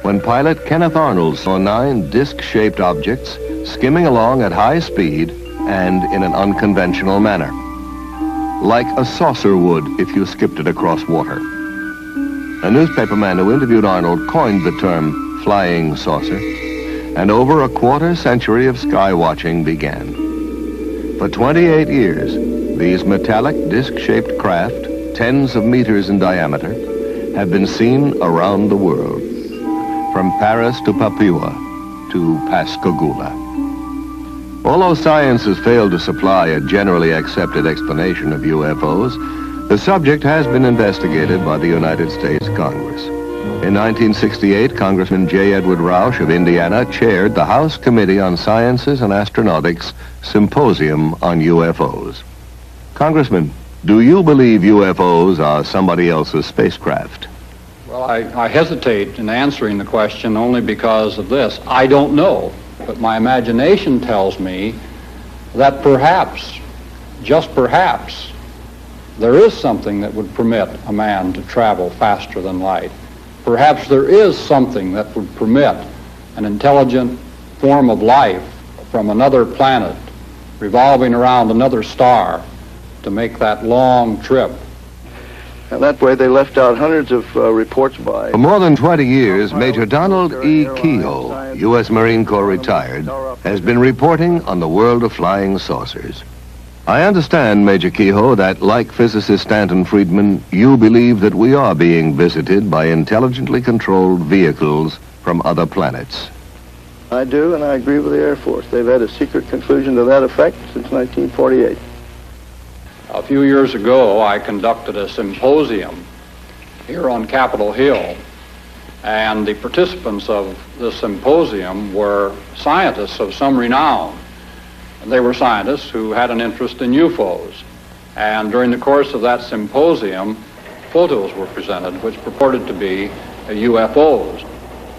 B: when pilot Kenneth Arnold saw 9 disc-shaped objects skimming along at high speed and in an unconventional manner, like a saucer would if you skipped it across water. A newspaperman who interviewed Arnold coined the term flying saucer, and over a quarter century of sky watching began. For 28 years, these metallic disc-shaped craft, tens of meters in diameter, have been seen around the world, from Paris to Papua to Pascagoula. Although science has failed to supply a generally accepted explanation of UFOs, the subject has been investigated by the United States Congress. In 1968, Congressman J. Edward Roush of Indiana chaired the House Committee on Sciences and Astronautics Symposium on UFOs. Congressman, do you believe UFOs are somebody else's spacecraft?
W: Well, I hesitate in answering the question only because of this. I don't know, but my imagination tells me that perhaps, just perhaps, there is something that would permit a man to travel faster than light. Perhaps there is something that would permit an intelligent form of life from another planet revolving around another star to make that long trip.
X: And that way they left out hundreds of reports by...
B: For more than 20 years, Major Donald E. Kehoe, U.S. Marine Corps retired, has been reporting on the world of flying saucers. I understand, Major Kehoe, that like physicist Stanton Friedman, you believe that we are being visited by intelligently controlled vehicles from other planets.
X: I do, and I agree with the Air Force. They've had a secret conclusion to that effect since 1948.
W: A few years ago, I conducted a symposium here on Capitol Hill, and the participants of the symposium were scientists of some renown. And they were scientists who had an interest in UFOs. And during the course of that symposium, photos were presented which purported to be UFOs.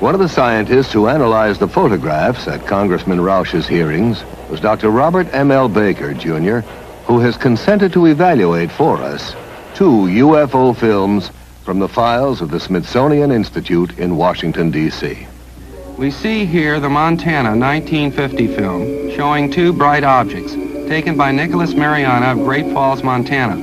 B: One of the scientists who analyzed the photographs at Congressman Roush's hearings was Dr. Robert M.L. Baker, Jr., who has consented to evaluate for us 2 UFO films from the files of the Smithsonian Institute in Washington, D.C.
Y: We see here the Montana 1950 film showing 2 bright objects taken by Nicholas Mariana of Great Falls, Montana.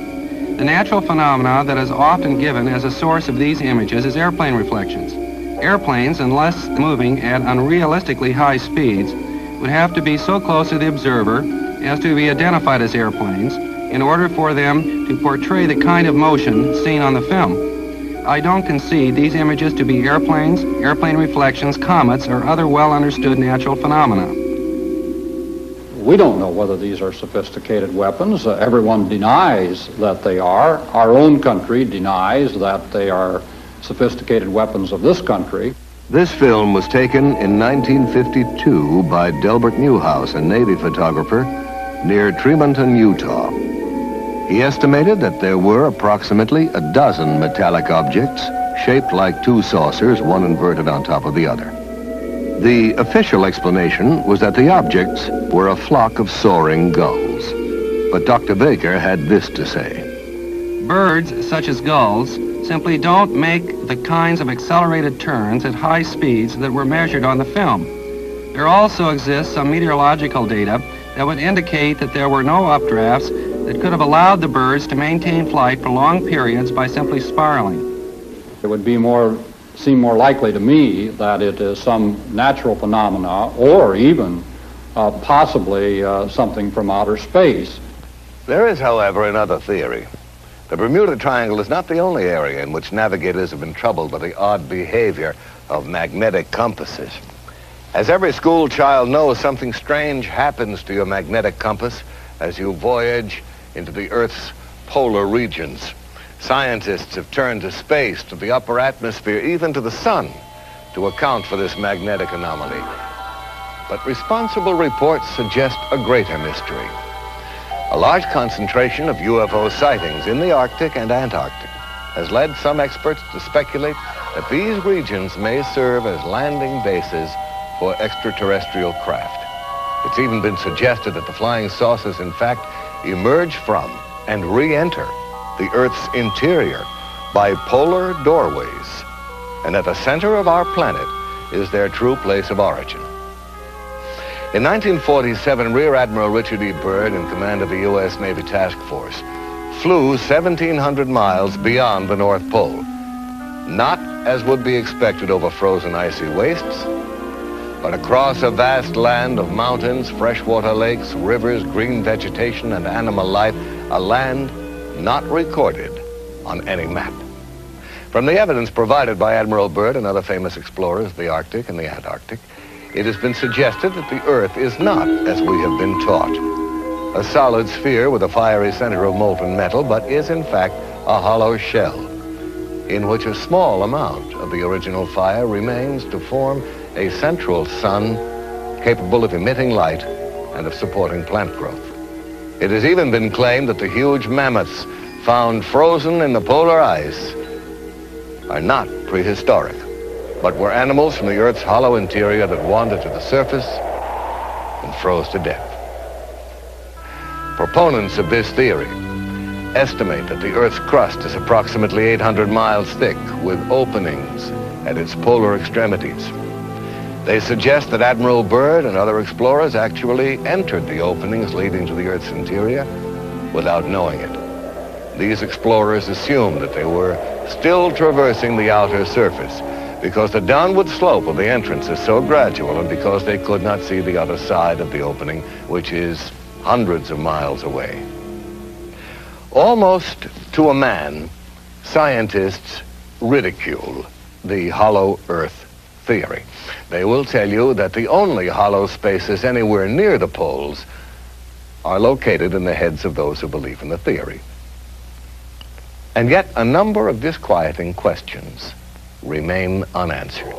Y: The natural phenomena that is often given as a source of these images is airplane reflections. Airplanes, unless moving at unrealistically high speeds, would have to be so close to the observer as to be identified as airplanes in order for them to portray the kind of motion seen on the film. I don't concede these images to be airplanes, airplane reflections, comets, or other well-understood natural phenomena.
W: We don't know whether these are sophisticated weapons. Everyone denies that they are. Our own country denies that they are sophisticated weapons of this country.
B: This film was taken in 1952 by Delbert Newhouse, a Navy photographer, near Tremonton, Utah. He estimated that there were approximately a dozen metallic objects shaped like 2 saucers, one inverted on top of the other. The official explanation was that the objects were a flock of soaring gulls. But Dr. Baker had this to say.
Y: Birds, such as gulls, simply don't make the kinds of accelerated turns at high speeds that were measured on the film. There also exists some meteorological data that would indicate that there were no updrafts that could have allowed the birds to maintain flight for long periods by simply spiraling.
W: It would be seem more likely to me that it is some natural phenomena or even possibly something from outer space.
A: There is, however, another theory. The Bermuda Triangle is not the only area in which navigators have been troubled by the odd behavior of magnetic compasses. As every school child knows, something strange happens to your magnetic compass as you voyage into the Earth's polar regions. Scientists have turned to space, to the upper atmosphere, even to the sun, to account for this magnetic anomaly. But responsible reports suggest a greater mystery. A large concentration of UFO sightings in the Arctic and Antarctic has led some experts to speculate that these regions may serve as landing bases for extraterrestrial craft. It's even been suggested that the flying saucers, in fact, emerge from and re-enter the Earth's interior by polar doorways, and at the center of our planet is their true place of origin. In 1947, Rear Admiral Richard E. Byrd, in command of the U.S. Navy Task Force, flew 1,700 miles beyond the North Pole, not as would be expected over frozen icy wastes, but across a vast land of mountains, freshwater lakes, rivers, green vegetation, and animal life, a land not recorded on any map. From the evidence provided by Admiral Byrd and other famous explorers of the Arctic and the Antarctic, it has been suggested that the Earth is not, as we have been taught, a solid sphere with a fiery center of molten metal, but is in fact a hollow shell in which a small amount of the original fire remains to form a central sun capable of emitting light and of supporting plant growth. It has even been claimed that the huge mammoths found frozen in the polar ice are not prehistoric, but were animals from the Earth's hollow interior that wandered to the surface and froze to death. Proponents of this theory estimate that the Earth's crust is approximately 800 miles thick, with openings at its polar extremities. They suggest that Admiral Byrd and other explorers actually entered the openings leading to the Earth's interior without knowing it. These explorers assumed that they were still traversing the outer surface because the downward slope of the entrance is so gradual and because they could not see the other side of the opening, which is hundreds of miles away. Almost to a man, scientists ridicule the hollow Earth theory. They will tell you that the only hollow spaces anywhere near the poles are located in the heads of those who believe in the theory. And yet a number of disquieting questions remain unanswered.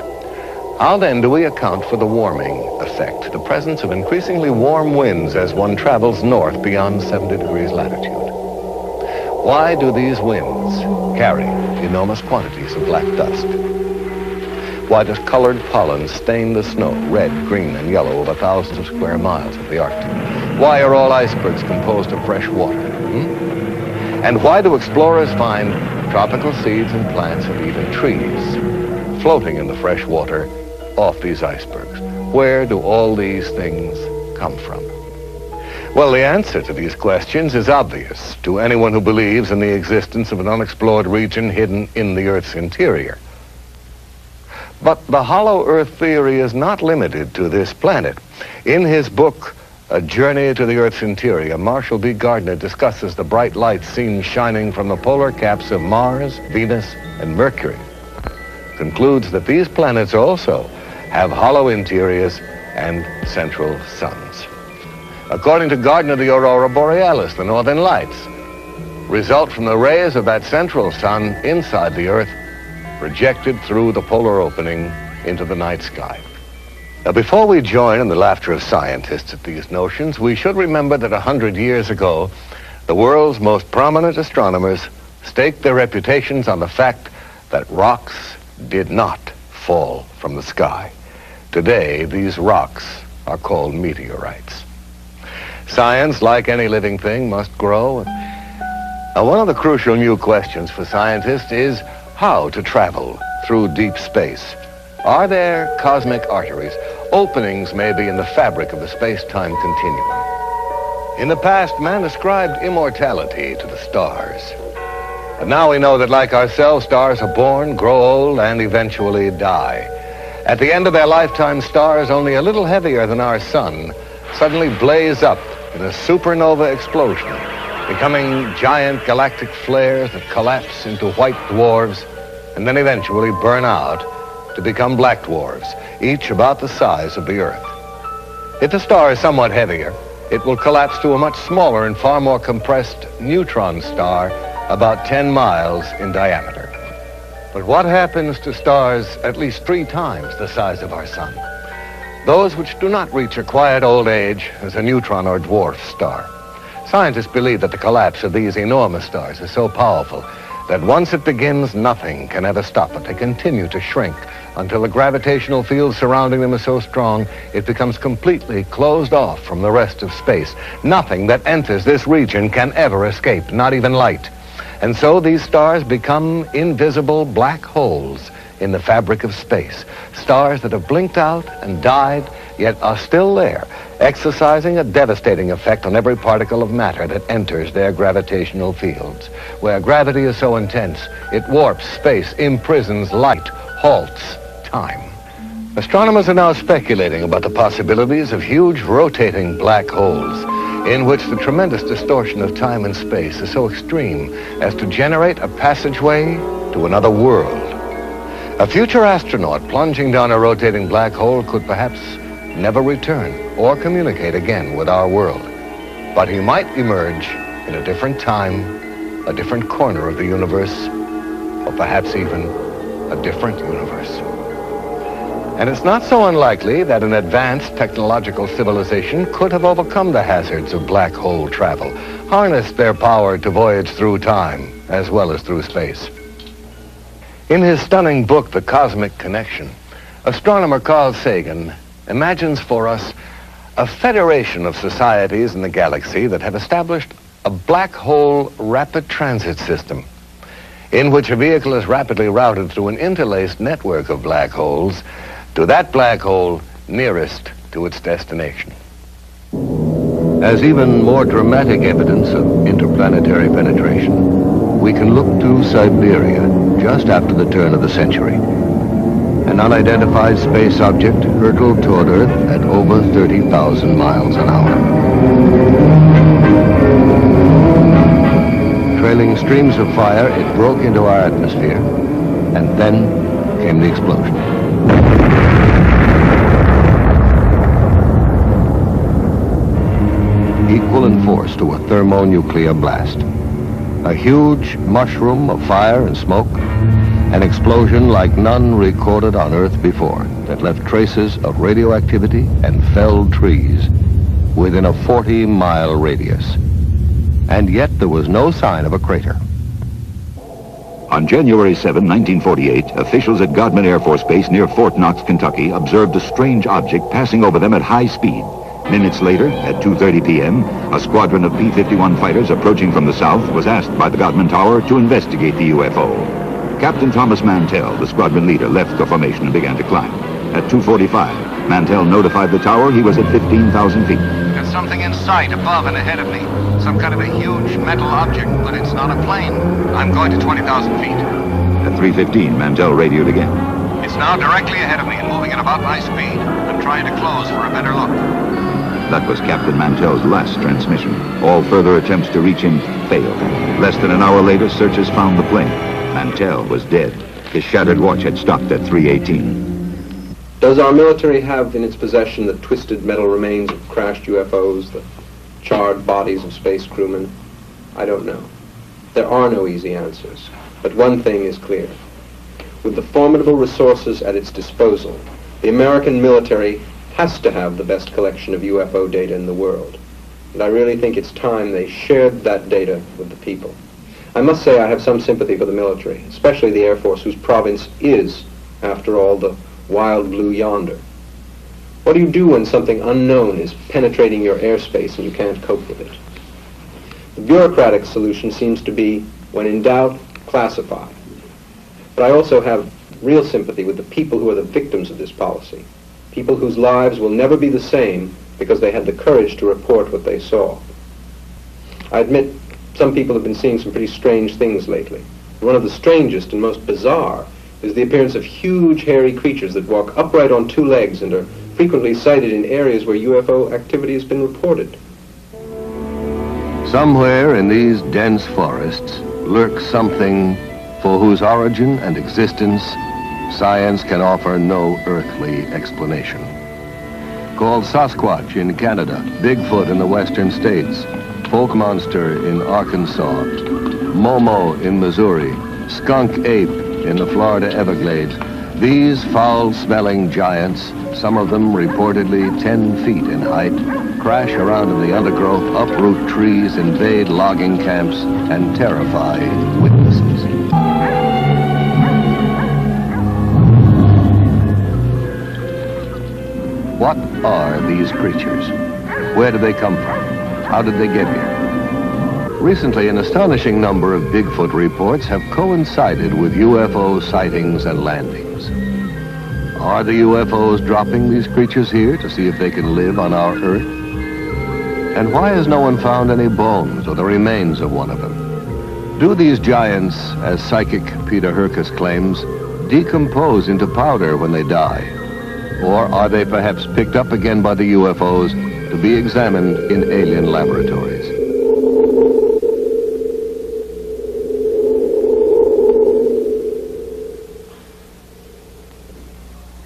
A: How then do we account for the warming effect, the presence of increasingly warm winds as one travels north beyond 70 degrees latitude? Why do these winds carry enormous quantities of black dust? Why does colored pollen stain the snow red, green, and yellow over thousands of square miles of the Arctic? Why are all icebergs composed of fresh water? And why do explorers find tropical seeds and plants and even trees floating in the fresh water off these icebergs? Where do all these things come from? Well, the answer to these questions is obvious to anyone who believes in the existence of an unexplored region hidden in the Earth's interior. But the hollow Earth theory is not limited to this planet. In his book, A Journey to the Earth's Interior, Marshall B. Gardner discusses the bright lights seen shining from the polar caps of Mars, Venus, and Mercury. Concludes that these planets also have hollow interiors and central suns. According to Gardner, the aurora borealis, the northern lights, result from the rays of that central sun inside the Earth, projected through the polar opening into the night sky. Now, before we join in the laughter of scientists at these notions, we should remember that 100 years ago, the world's most prominent astronomers staked their reputations on the fact that rocks did not fall from the sky. Today, these rocks are called meteorites. Science, like any living thing, must grow. Now, one of the crucial new questions for scientists is how to travel through deep space. Are there cosmic arteries, openings maybe in the fabric of the space-time continuum? In the past, man ascribed immortality to the stars. But now we know that, like ourselves, stars are born, grow old, and eventually die. At the end of their lifetime, stars only a little heavier than our sun suddenly blaze up in a supernova explosion, becoming giant galactic flares that collapse into white dwarfs and then eventually burn out to become black dwarfs, each about the size of the Earth. If the star is somewhat heavier, it will collapse to a much smaller and far more compressed neutron star about 10 miles in diameter. But what happens to stars at least 3 times the size of our sun? Those which do not reach a quiet old age as a neutron or dwarf star. Scientists believe that the collapse of these enormous stars is so powerful that once it begins, nothing can ever stop it. They continue to shrink until the gravitational field surrounding them is so strong it becomes completely closed off from the rest of space. Nothing that enters this region can ever escape, not even light. And so these stars become invisible black holes in the fabric of space. Stars that have blinked out and died, yet are still there, exercising a devastating effect on every particle of matter that enters their gravitational fields. Where gravity is so intense, it warps space, imprisons light, halts time. Astronomers are now speculating about the possibilities of huge rotating black holes in which the tremendous distortion of time and space is so extreme as to generate a passageway to another world. A future astronaut plunging down a rotating black hole could perhaps never return or communicate again with our world. But he might emerge in a different time, a different corner of the universe, or perhaps even a different universe. And it's not so unlikely that an advanced technological civilization could have overcome the hazards of black hole travel, harnessed their power to voyage through time as well as through space. In his stunning book, The Cosmic Connection, astronomer Carl Sagan imagines for us a federation of societies in the galaxy that have established a black hole rapid transit system in which a vehicle is rapidly routed through an interlaced network of black holes to that black hole nearest to its destination.
B: As even more dramatic evidence of interplanetary penetration, we can look to Siberia just after the turn of the century. An unidentified space object hurtled toward Earth at over 30,000 miles an hour. Trailing streams of fire, it broke into our atmosphere, and then came the explosion. Equal in force to a thermonuclear blast. A huge mushroom of fire and smoke, an explosion like none recorded on Earth before that left traces of radioactivity and felled trees within a 40-mile radius. And yet there was no sign of a crater.
C: On January 7, 1948, officials at Godman Air Force Base near Fort Knox, Kentucky, observed a strange object passing over them at high speed. Minutes later, at 2:30 p.m., a squadron of P-51 fighters approaching from the south was asked by the Godman Tower to investigate the UFO. Captain Thomas Mantell, the squadron leader, left the formation and began to climb. At 2:45, Mantell notified the tower he was at 15,000 feet.
G: There's something in sight above and ahead of me. Some kind of a huge metal object, but it's not a plane. I'm going to 20,000 feet.
C: At 3:15, Mantell radioed again.
G: It's now directly ahead of me and moving at about my speed. I'm trying to close for a better look.
C: That was Captain Mantell's last transmission. All further attempts to reach him failed. Less than an hour later, searchers found the plane. Mantell was dead. His shattered watch had stopped at 3:18.
R: Does our military have in its possession the twisted metal remains of crashed UFOs, the charred bodies of space crewmen? I don't know. There are no easy answers. But one thing is clear. With the formidable resources at its disposal, the American military has to have the best collection of UFO data in the world. And I really think it's time they shared that data with the people. I must say I have some sympathy for the military, especially the Air Force, whose province is, after all, the wild blue yonder. What do you do when something unknown is penetrating your airspace and you can't cope with it? The bureaucratic solution seems to be, when in doubt, classify. But I also have real sympathy with the people who are the victims of this policy, people whose lives will never be the same because they had the courage to report what they saw. I admit some people have been seeing some pretty strange things lately. One of the strangest and most bizarre is the appearance of huge hairy creatures that walk upright on two legs and are frequently sighted in areas where UFO activity has been reported.
B: Somewhere in these dense forests lurks something for whose origin and existence science can offer no earthly explanation. Called Sasquatch in Canada, Bigfoot in the western states, Folk Monster in Arkansas, Momo in Missouri, Skunk Ape in the Florida Everglades, these foul-smelling giants, some of them reportedly 10 feet in height, crash around in the undergrowth, uproot trees, invade logging camps, and terrify witnesses. What are these creatures? Where do they come from? How did they get here? Recently, an astonishing number of Bigfoot reports have coincided with UFO sightings and landings. Are the UFOs dropping these creatures here to see if they can live on our Earth? And why has no one found any bones or the remains of one of them? Do these giants, as psychic Peter Herkus claims, decompose into powder when they die? Or are they perhaps picked up again by the UFOs to be examined in alien laboratories?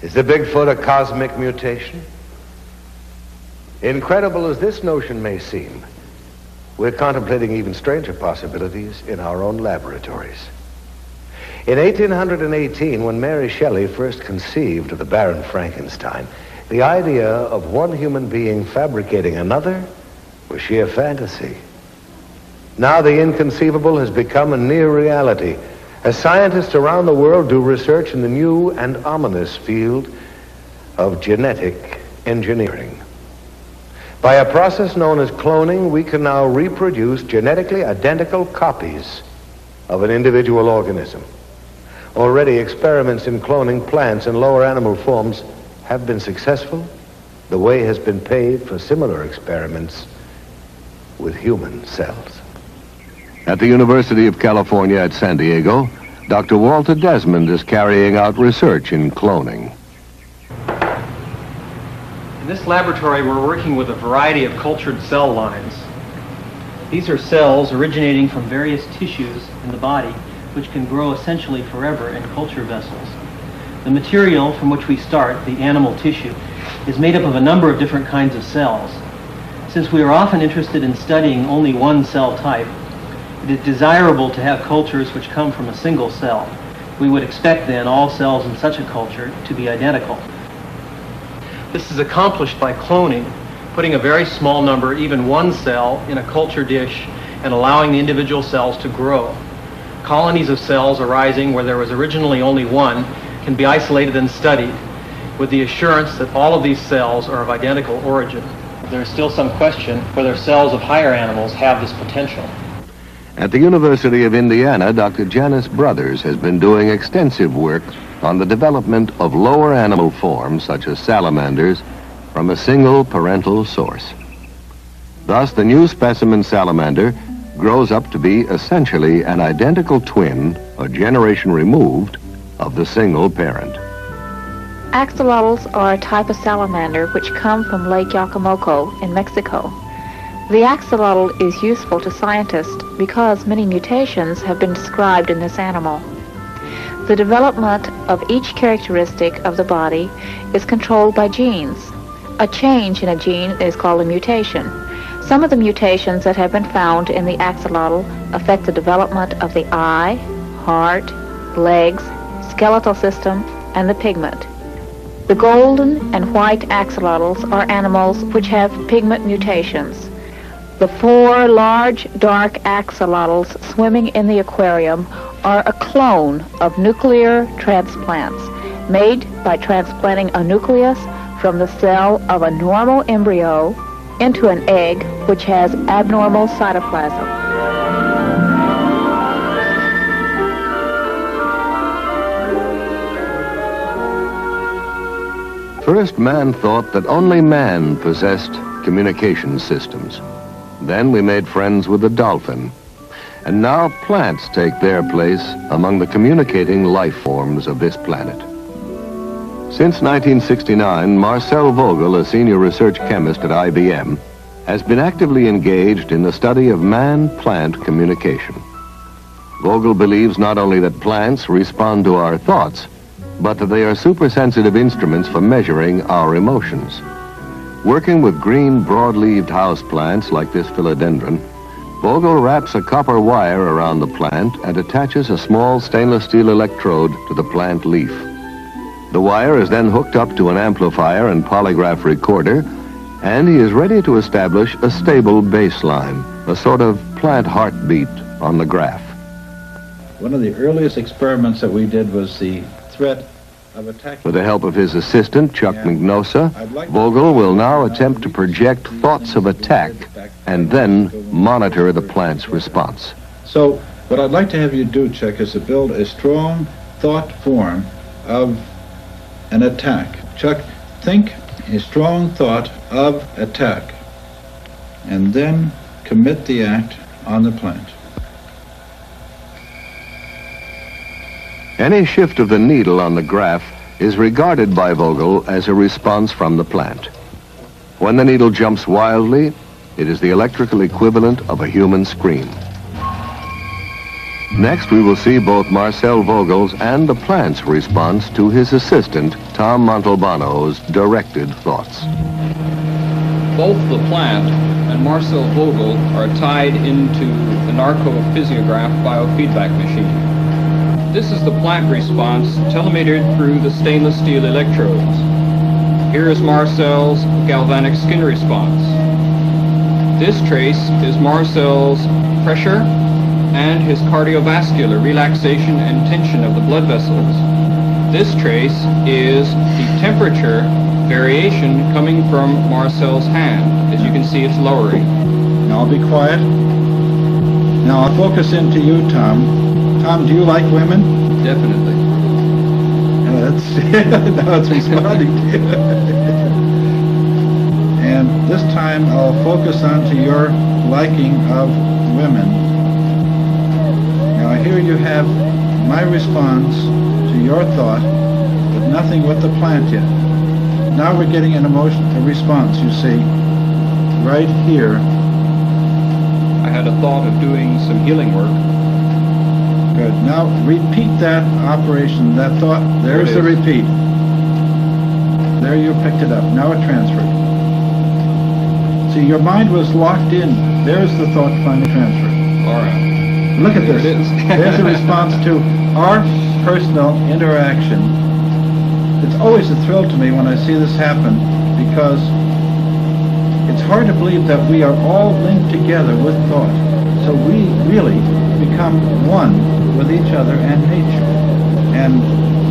A: Is the Bigfoot a cosmic mutation? Incredible as this notion may seem, we're contemplating even stranger possibilities in our own laboratories. In 1818, when Mary Shelley first conceived of the Baron Frankenstein, the idea of one human being fabricating another was sheer fantasy. Now the inconceivable has become a near reality, as scientists around the world do research in the new and ominous field of genetic engineering. By a process known as cloning, we can now reproduce genetically identical copies of an individual organism. Already, experiments in cloning plants and lower animal forms have been successful. The way has been paved for similar experiments with human cells.
B: At the University of California at San Diego, Dr. Walter Desmond is carrying out research in cloning.
H: In this laboratory, we're working with a variety of cultured cell lines. These are cells originating from various tissues in the body, which can grow essentially forever in culture vessels. The material from which we start, the animal tissue, is made up of a number of different kinds of cells. Since we are often interested in studying only one cell type, it is desirable to have cultures which come from a single cell. We would expect then all cells in such a culture to be identical. This is accomplished by cloning, putting a very small number, even one cell, in a culture dish and allowing the individual cells to grow. Colonies of cells arising where there was originally only one can be isolated and studied with the assurance that all of these cells are of identical origin. There is still some question whether cells of higher animals have this potential.
B: At the University of Indiana, Dr. Janice Brothers has been doing extensive work on the development of lower animal forms, such as salamanders, from a single parental source. Thus, the new specimen salamander grows up to be essentially an identical twin, a generation removed, of the single parent.
I: Axolotls are a type of salamander which come from Lake Yacamoco in Mexico. The axolotl is useful to scientists because many mutations have been described in this animal. The development of each characteristic of the body is controlled by genes. A change in a gene is called a mutation. Some of the mutations that have been found in the axolotl affect the development of the eye, heart, legs, skeletal system, and the pigment. The golden and white axolotls are animals which have pigment mutations. The 4 large dark axolotls swimming in the aquarium are a clone of nuclear transplants made by transplanting a nucleus from the cell of a normal embryo into an egg which has abnormal cytoplasm.
B: First, man thought that only man possessed communication systems. Then we made friends with the dolphin. And now plants take their place among the communicating life forms of this planet. Since 1969, Marcel Vogel, a senior research chemist at IBM, has been actively engaged in the study of man-plant communication. Vogel believes not only that plants respond to our thoughts, but that they are supersensitive instruments for measuring our emotions. Working with green, broad-leaved houseplants like this philodendron, Vogel wraps a copper wire around the plant and attaches a small stainless steel electrode to the plant leaf. The wire is then hooked up to an amplifier and polygraph recorder, and he is ready to establish a stable baseline, a sort of plant heartbeat on the graph.
J: One of the earliest experiments that we did was the threat of attack.
B: With the help of his assistant, Chuck Mignosa, Vogel will now attempt to project thoughts of attack and then monitor the plant's response.
J: So what I'd like to have you do, Chuck, is to build a strong thought form of an attack. Chuck, think a strong thought of attack and then commit the act on the plant.
B: Any shift of the needle on the graph is regarded by Vogel as a response from the plant. When the needle jumps wildly, it is the electrical equivalent of a human scream. Next, we will see both Marcel Vogel's and the plant's response to his assistant, Tom Montalbano's directed thoughts.
W: Both the plant and Marcel Vogel are tied into the narcophysiograph biofeedback machine. This is the plant response telemetered through the stainless steel electrodes. Here is Marcel's galvanic skin response. This trace is Marcel's pressure and his cardiovascular relaxation and tension of the blood vessels. This trace is the temperature variation coming from Marcel's hand. As you can see, it's lowering.
J: Now I'll be quiet. Now I'll focus into you, Tom. Tom, do you like women?
W: Definitely.
J: Now it's responding to you. And this time I'll focus on to your liking of women. Now here you have my response to your thought, but nothing with the plant yet. Now we're getting an emotion, a response, you see, right here.
W: I had a thought of doing some healing work.
J: Good. Now repeat that operation, that thought. There's the repeat. There you picked it up. Now it transferred. See, your mind was locked in. There's the thought finally transferred.
W: All right.
J: Look at this. There's a response to our personal interaction. It's always a thrill to me when I see this happen, because it's hard to believe that we are all linked together with thought. So we really become one with each other and nature. And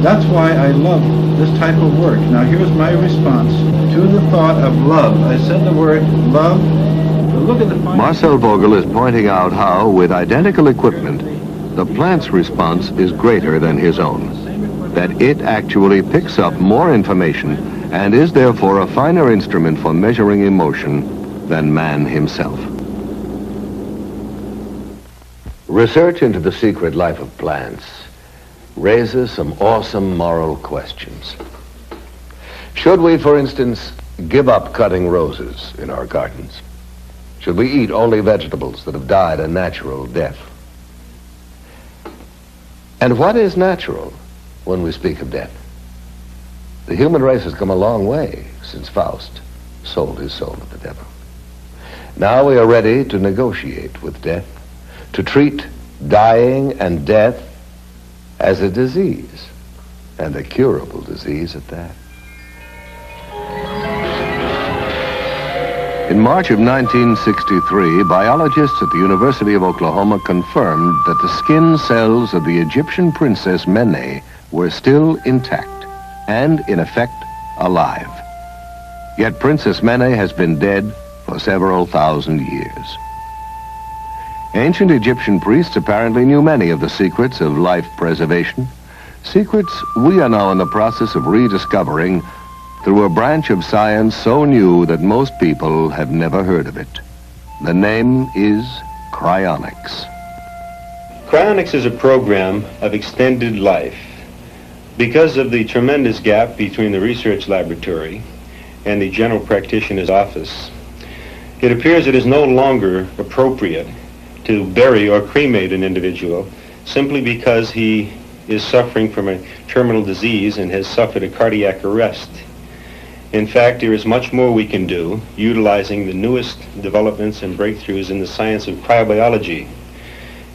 J: that's why I love this type of work. Now here's my response to the thought of love. I said the word love. But look at the
B: Marcel Vogel is pointing out how, with identical equipment, the plant's response is greater than his own. That it actually picks up more information and is therefore a finer instrument for measuring emotion than man himself. Research into the secret life of plants raises some awesome moral questions. Should we, for instance, give up cutting roses in our gardens? Should we eat only vegetables that have died a natural death? And what is natural when we speak of death? The human race has come a long way since Faust sold his soul to the devil. Now we are ready to negotiate with death, to treat dying and death as a disease, and a curable disease at that. In March of 1963, biologists at the University of Oklahoma confirmed that the skin cells of the Egyptian princess Mene were still intact and, in effect, alive. Yet Princess Mene has been dead for several thousand years. Ancient Egyptian priests apparently knew many of the secrets of life preservation, secrets we are now in the process of rediscovering through a branch of science so new that most people have never heard of it. The name is cryonics.
K: Cryonics is a program of extended life. Because of the tremendous gap between the research laboratory and the general practitioner's office, it appears it is no longer appropriate to bury or cremate an individual simply because he is suffering from a terminal disease and has suffered a cardiac arrest. In fact, there is much more we can do utilizing the newest developments and breakthroughs in the science of cryobiology.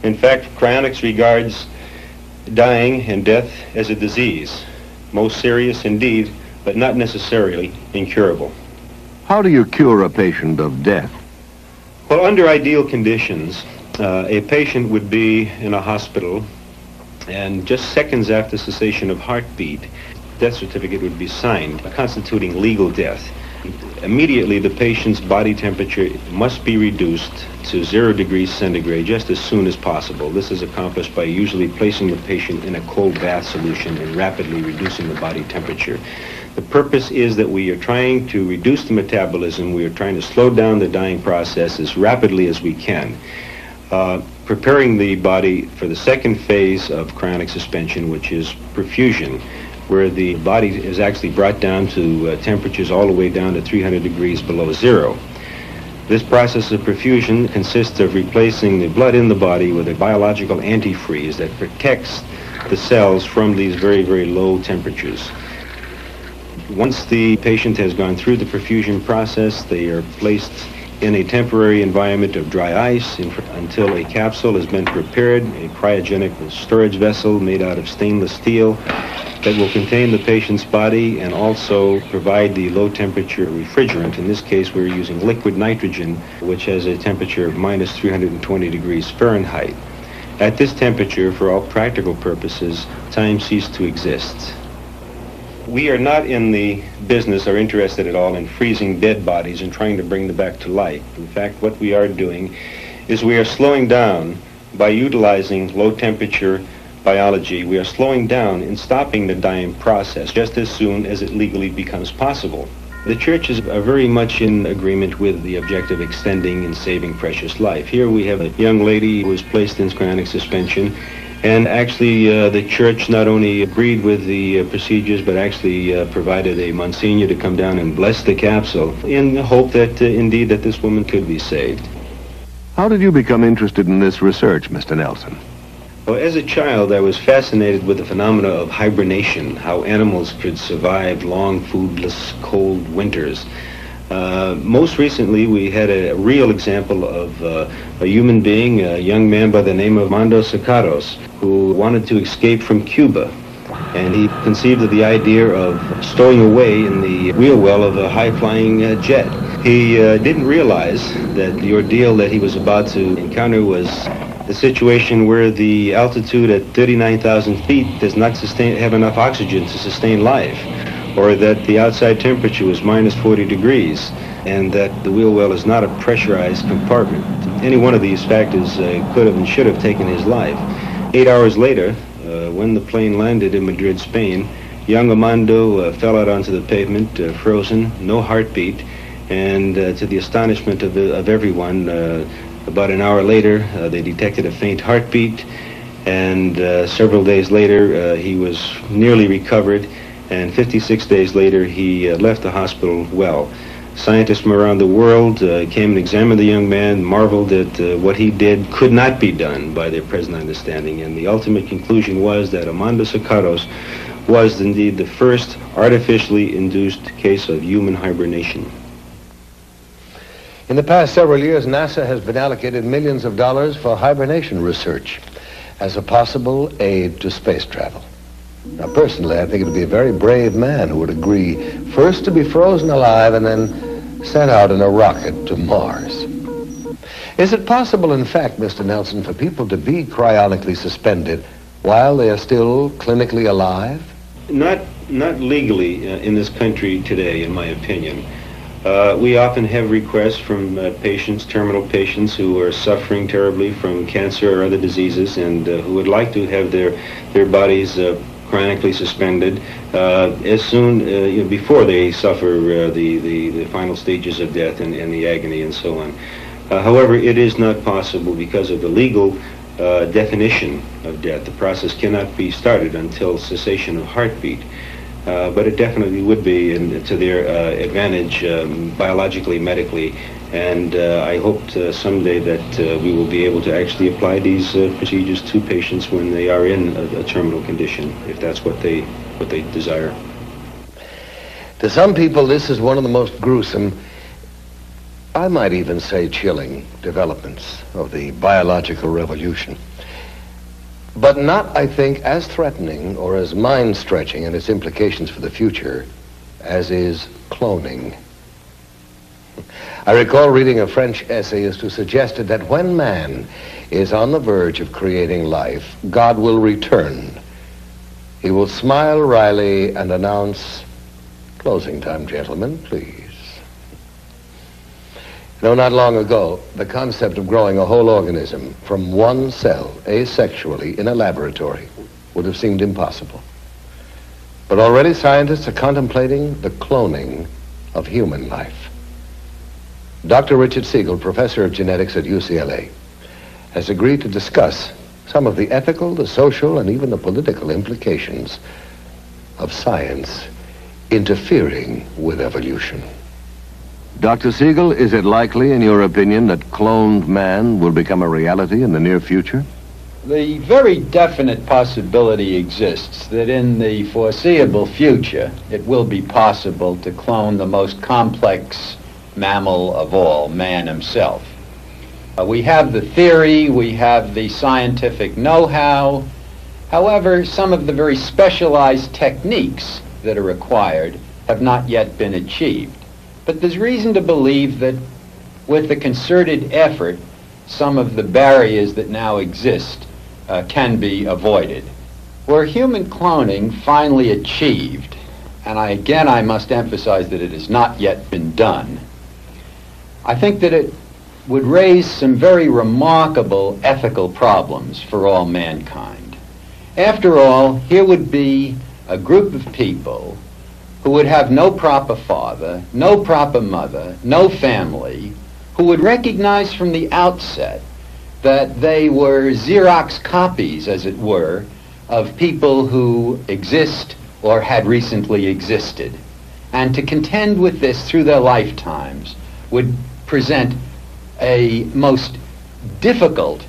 K: In fact, cryonics regards dying and death as a disease, most serious indeed, but not necessarily incurable.
B: How do you cure a patient of death?
K: Well, under ideal conditions, a patient would be in a hospital, and just seconds after cessation of heartbeat, death certificate would be signed, constituting legal death. Immediately, the patient's body temperature must be reduced to 0 degrees centigrade just as soon as possible. This is accomplished by usually placing the patient in a cold bath solution and rapidly reducing the body temperature. The purpose is that we are trying to reduce the metabolism. We are trying to slow down the dying process as rapidly as we can. Preparing the body for the second phase of cryonic suspension, which is perfusion, where the body is actually brought down to temperatures all the way down to 300 degrees below zero. This process of perfusion consists of replacing the blood in the body with a biological antifreeze that protects the cells from these very, very low temperatures. Once the patient has gone through the perfusion process, they are placed in a temporary environment of dry ice until a capsule has been prepared, a cryogenic storage vessel made out of stainless steel that will contain the patient's body and also provide the low temperature refrigerant. In this case, we're using liquid nitrogen, which has a temperature of minus 320 degrees Fahrenheit. At this temperature, for all practical purposes, time ceased to exist. We are not in the business or interested at all in freezing dead bodies and trying to bring them back to life. In fact, what we are doing is we are slowing down by utilizing low temperature biology. We are slowing down and stopping the dying process just as soon as it legally becomes possible. The churches are very much in agreement with the objective of extending and saving precious life. Here we have a young lady who was placed in cryonic suspension, and actually the church not only agreed with the procedures, but actually provided a Monsignor to come down and bless the capsule in the hope that indeed that this woman could be saved.
B: How did you become interested in this research, Mr. Nelson?
K: Well, as a child, I was fascinated with the phenomena of hibernation, how animals could survive long, foodless, cold winters. Most recently, we had a real example of a human being, a young man by the name of Armando Sacaros, who wanted to escape from Cuba. And he conceived of the idea of stowing away in the wheel well of a high-flying jet. He didn't realize that the ordeal that he was about to encounter was the situation where the altitude at 39,000 feet does not have enough oxygen to sustain life, or that the outside temperature was minus 40 degrees, and that the wheel well is not a pressurized compartment. Any one of these factors could have and should have taken his life. 8 hours later, when the plane landed in Madrid, Spain, young Armando fell out onto the pavement, frozen, no heartbeat, and to the astonishment of everyone, about an hour later, they detected a faint heartbeat, and several days later, he was nearly recovered, and 56 days later, he left the hospital well. Scientists from around the world came and examined the young man, marveled at what he did could not be done by their present understanding, and the ultimate conclusion was that Armando Sacaros was indeed the first artificially induced case of human hibernation.
A: In the past several years, NASA has been allocated millions of dollars for hibernation research as a possible aid to space travel. Now, personally, I think it would be a very brave man who would agree first to be frozen alive and then sent out in a rocket to Mars. Is it possible, in fact, Mr. Nelson, for people to be cryonically suspended while they are still clinically alive?
K: Not legally in this country today, in my opinion. We often have requests from patients, terminal patients, who are suffering terribly from cancer or other diseases, and who would like to have their bodies chronically suspended as soon before they suffer the final stages of death and the agony and so on. However, it is not possible because of the legal definition of death. The process cannot be started until cessation of heartbeat. But it definitely would be to their advantage biologically, medically, and I hope someday that we will be able to actually apply these procedures to patients when they are in a terminal condition, if that's what they desire.
A: To some people, this is one of the most gruesome, I might even say chilling, developments of the biological revolution. But not, I think, as threatening or as mind-stretching in its implications for the future as is cloning. I recall reading a French essayist who suggested that when man is on the verge of creating life, God will return. He will smile wryly and announce, "Closing time, gentlemen, please." No, not long ago, the concept of growing a whole organism from one cell asexually in a laboratory would have seemed impossible. But already scientists are contemplating the cloning of human life. Dr. Richard Siegel, professor of genetics at UCLA, has agreed to discuss some of the ethical, the social, and even the political implications of science interfering with evolution.
B: Dr. Siegel, is it likely, in your opinion, that cloned man will become a reality in the near future?
L: The very definite possibility exists that in the foreseeable future it will be possible to clone the most complex mammal of all, man himself. We have the theory, we have the scientific know-how. However, some of the very specialized techniques that are required have not yet been achieved. But there's reason to believe that with a concerted effort, some of the barriers that now exist can be avoided. Were human cloning finally achieved, and I must emphasize that it has not yet been done, I think that it would raise some very remarkable ethical problems for all mankind. After all, here would be a group of people who would have no proper father, no proper mother, no family, who would recognize from the outset that they were Xerox copies, as it were, of people who exist or had recently existed. And to contend with this through their lifetimes would present a most difficult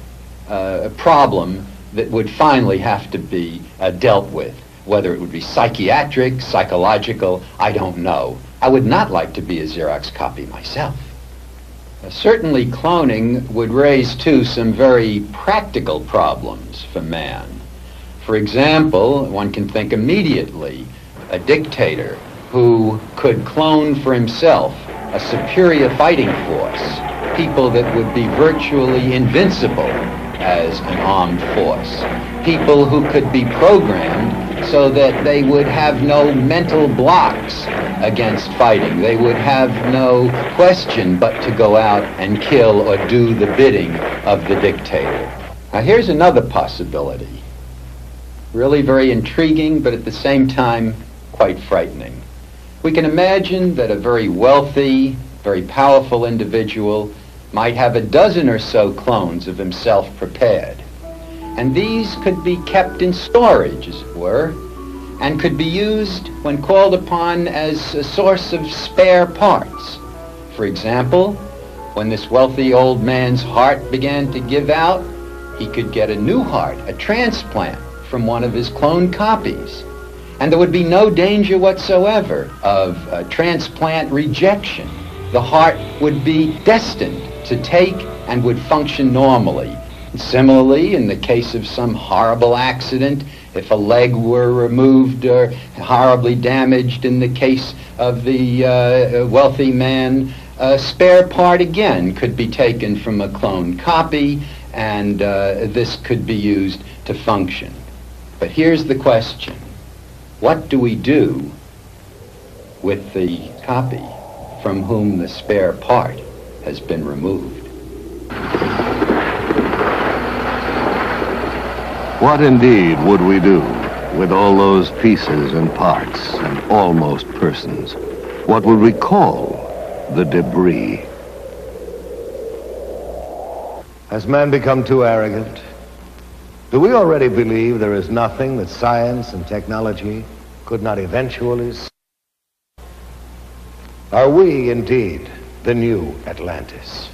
L: problem that would finally have to be dealt with. Whether it would be psychiatric, psychological, I don't know. I would not like to be a Xerox copy myself. Certainly cloning would raise, too, some very practical problems for man. For example, one can think immediately a dictator who could clone for himself a superior fighting force, people that would be virtually invincible as an armed force, people who could be programmed so that they would have no mental blocks against fighting. They would have no question but to go out and kill or do the bidding of the dictator. Now here's another possibility. Really very intriguing, but at the same time quite frightening. We can imagine that a very wealthy, very powerful individual might have a dozen or so clones of himself prepared. And these could be kept in storage, as it were, and could be used when called upon as a source of spare parts. For example, when this wealthy old man's heart began to give out, he could get a new heart, a transplant, from one of his cloned copies. And there would be no danger whatsoever of transplant rejection. The heart would be destined to take and would function normally. Similarly, in the case of some horrible accident, if a leg were removed or horribly damaged in the case of the wealthy man, a spare part again could be taken from a cloned copy, and this could be used to function. But here's the question. What do we do with the copy? from whom the spare part has been removed.
B: What indeed would we do with all those pieces and parts and almost persons? What would we call the debris?
A: Has man become too arrogant? Do we already believe there is nothing that science and technology could not eventually solve? Are we indeed the new Atlantis?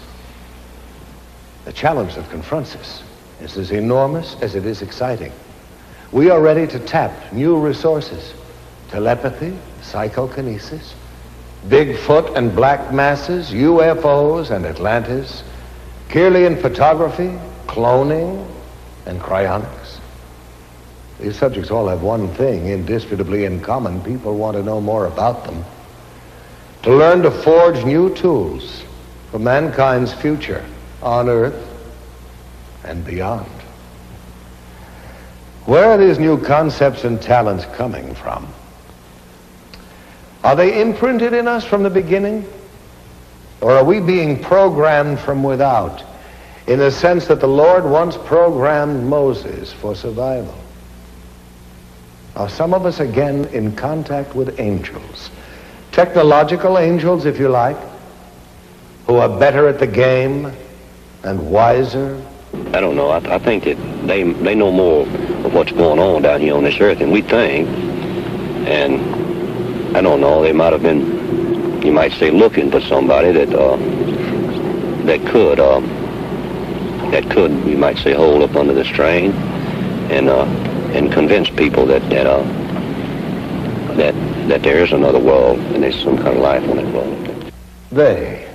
A: The challenge that confronts us is as enormous as it is exciting. We are ready to tap new resources: telepathy, psychokinesis, Bigfoot and black masses, UFOs and Atlantis, Kirlian photography, cloning, and cryonics. These subjects all have one thing indisputably in common. People want to know more about them, to learn to forge new tools for mankind's future on Earth and beyond. Where are these new concepts and talents coming from? Are they imprinted in us from the beginning? Or are we being programmed from without, in the sense that the Lord once programmed Moses for survival? Are some of us again in contact with angels? Technological angels, if you like, who are better at the game and wiser?
E: I don't know. I think that they know more of what's going on down here on this earth than we think. And I don't know, they might have been, you might say, looking for somebody that could, you might say, hold up under the strain and convince people that there is another world and there's some kind of life on that world.
A: They.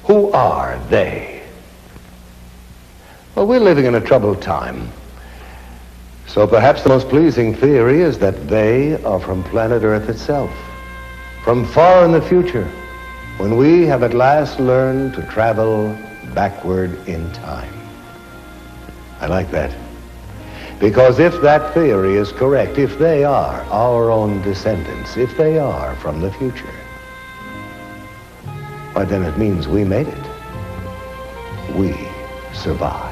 A: Who are they? Well, we're living in a troubled time. So perhaps the most pleasing theory is that they are from planet Earth itself, from far in the future, when we have at last learned to travel backward in time. I like that. Because if that theory is correct, if they are our own descendants, if they are from the future, why then it means we made it. We survived.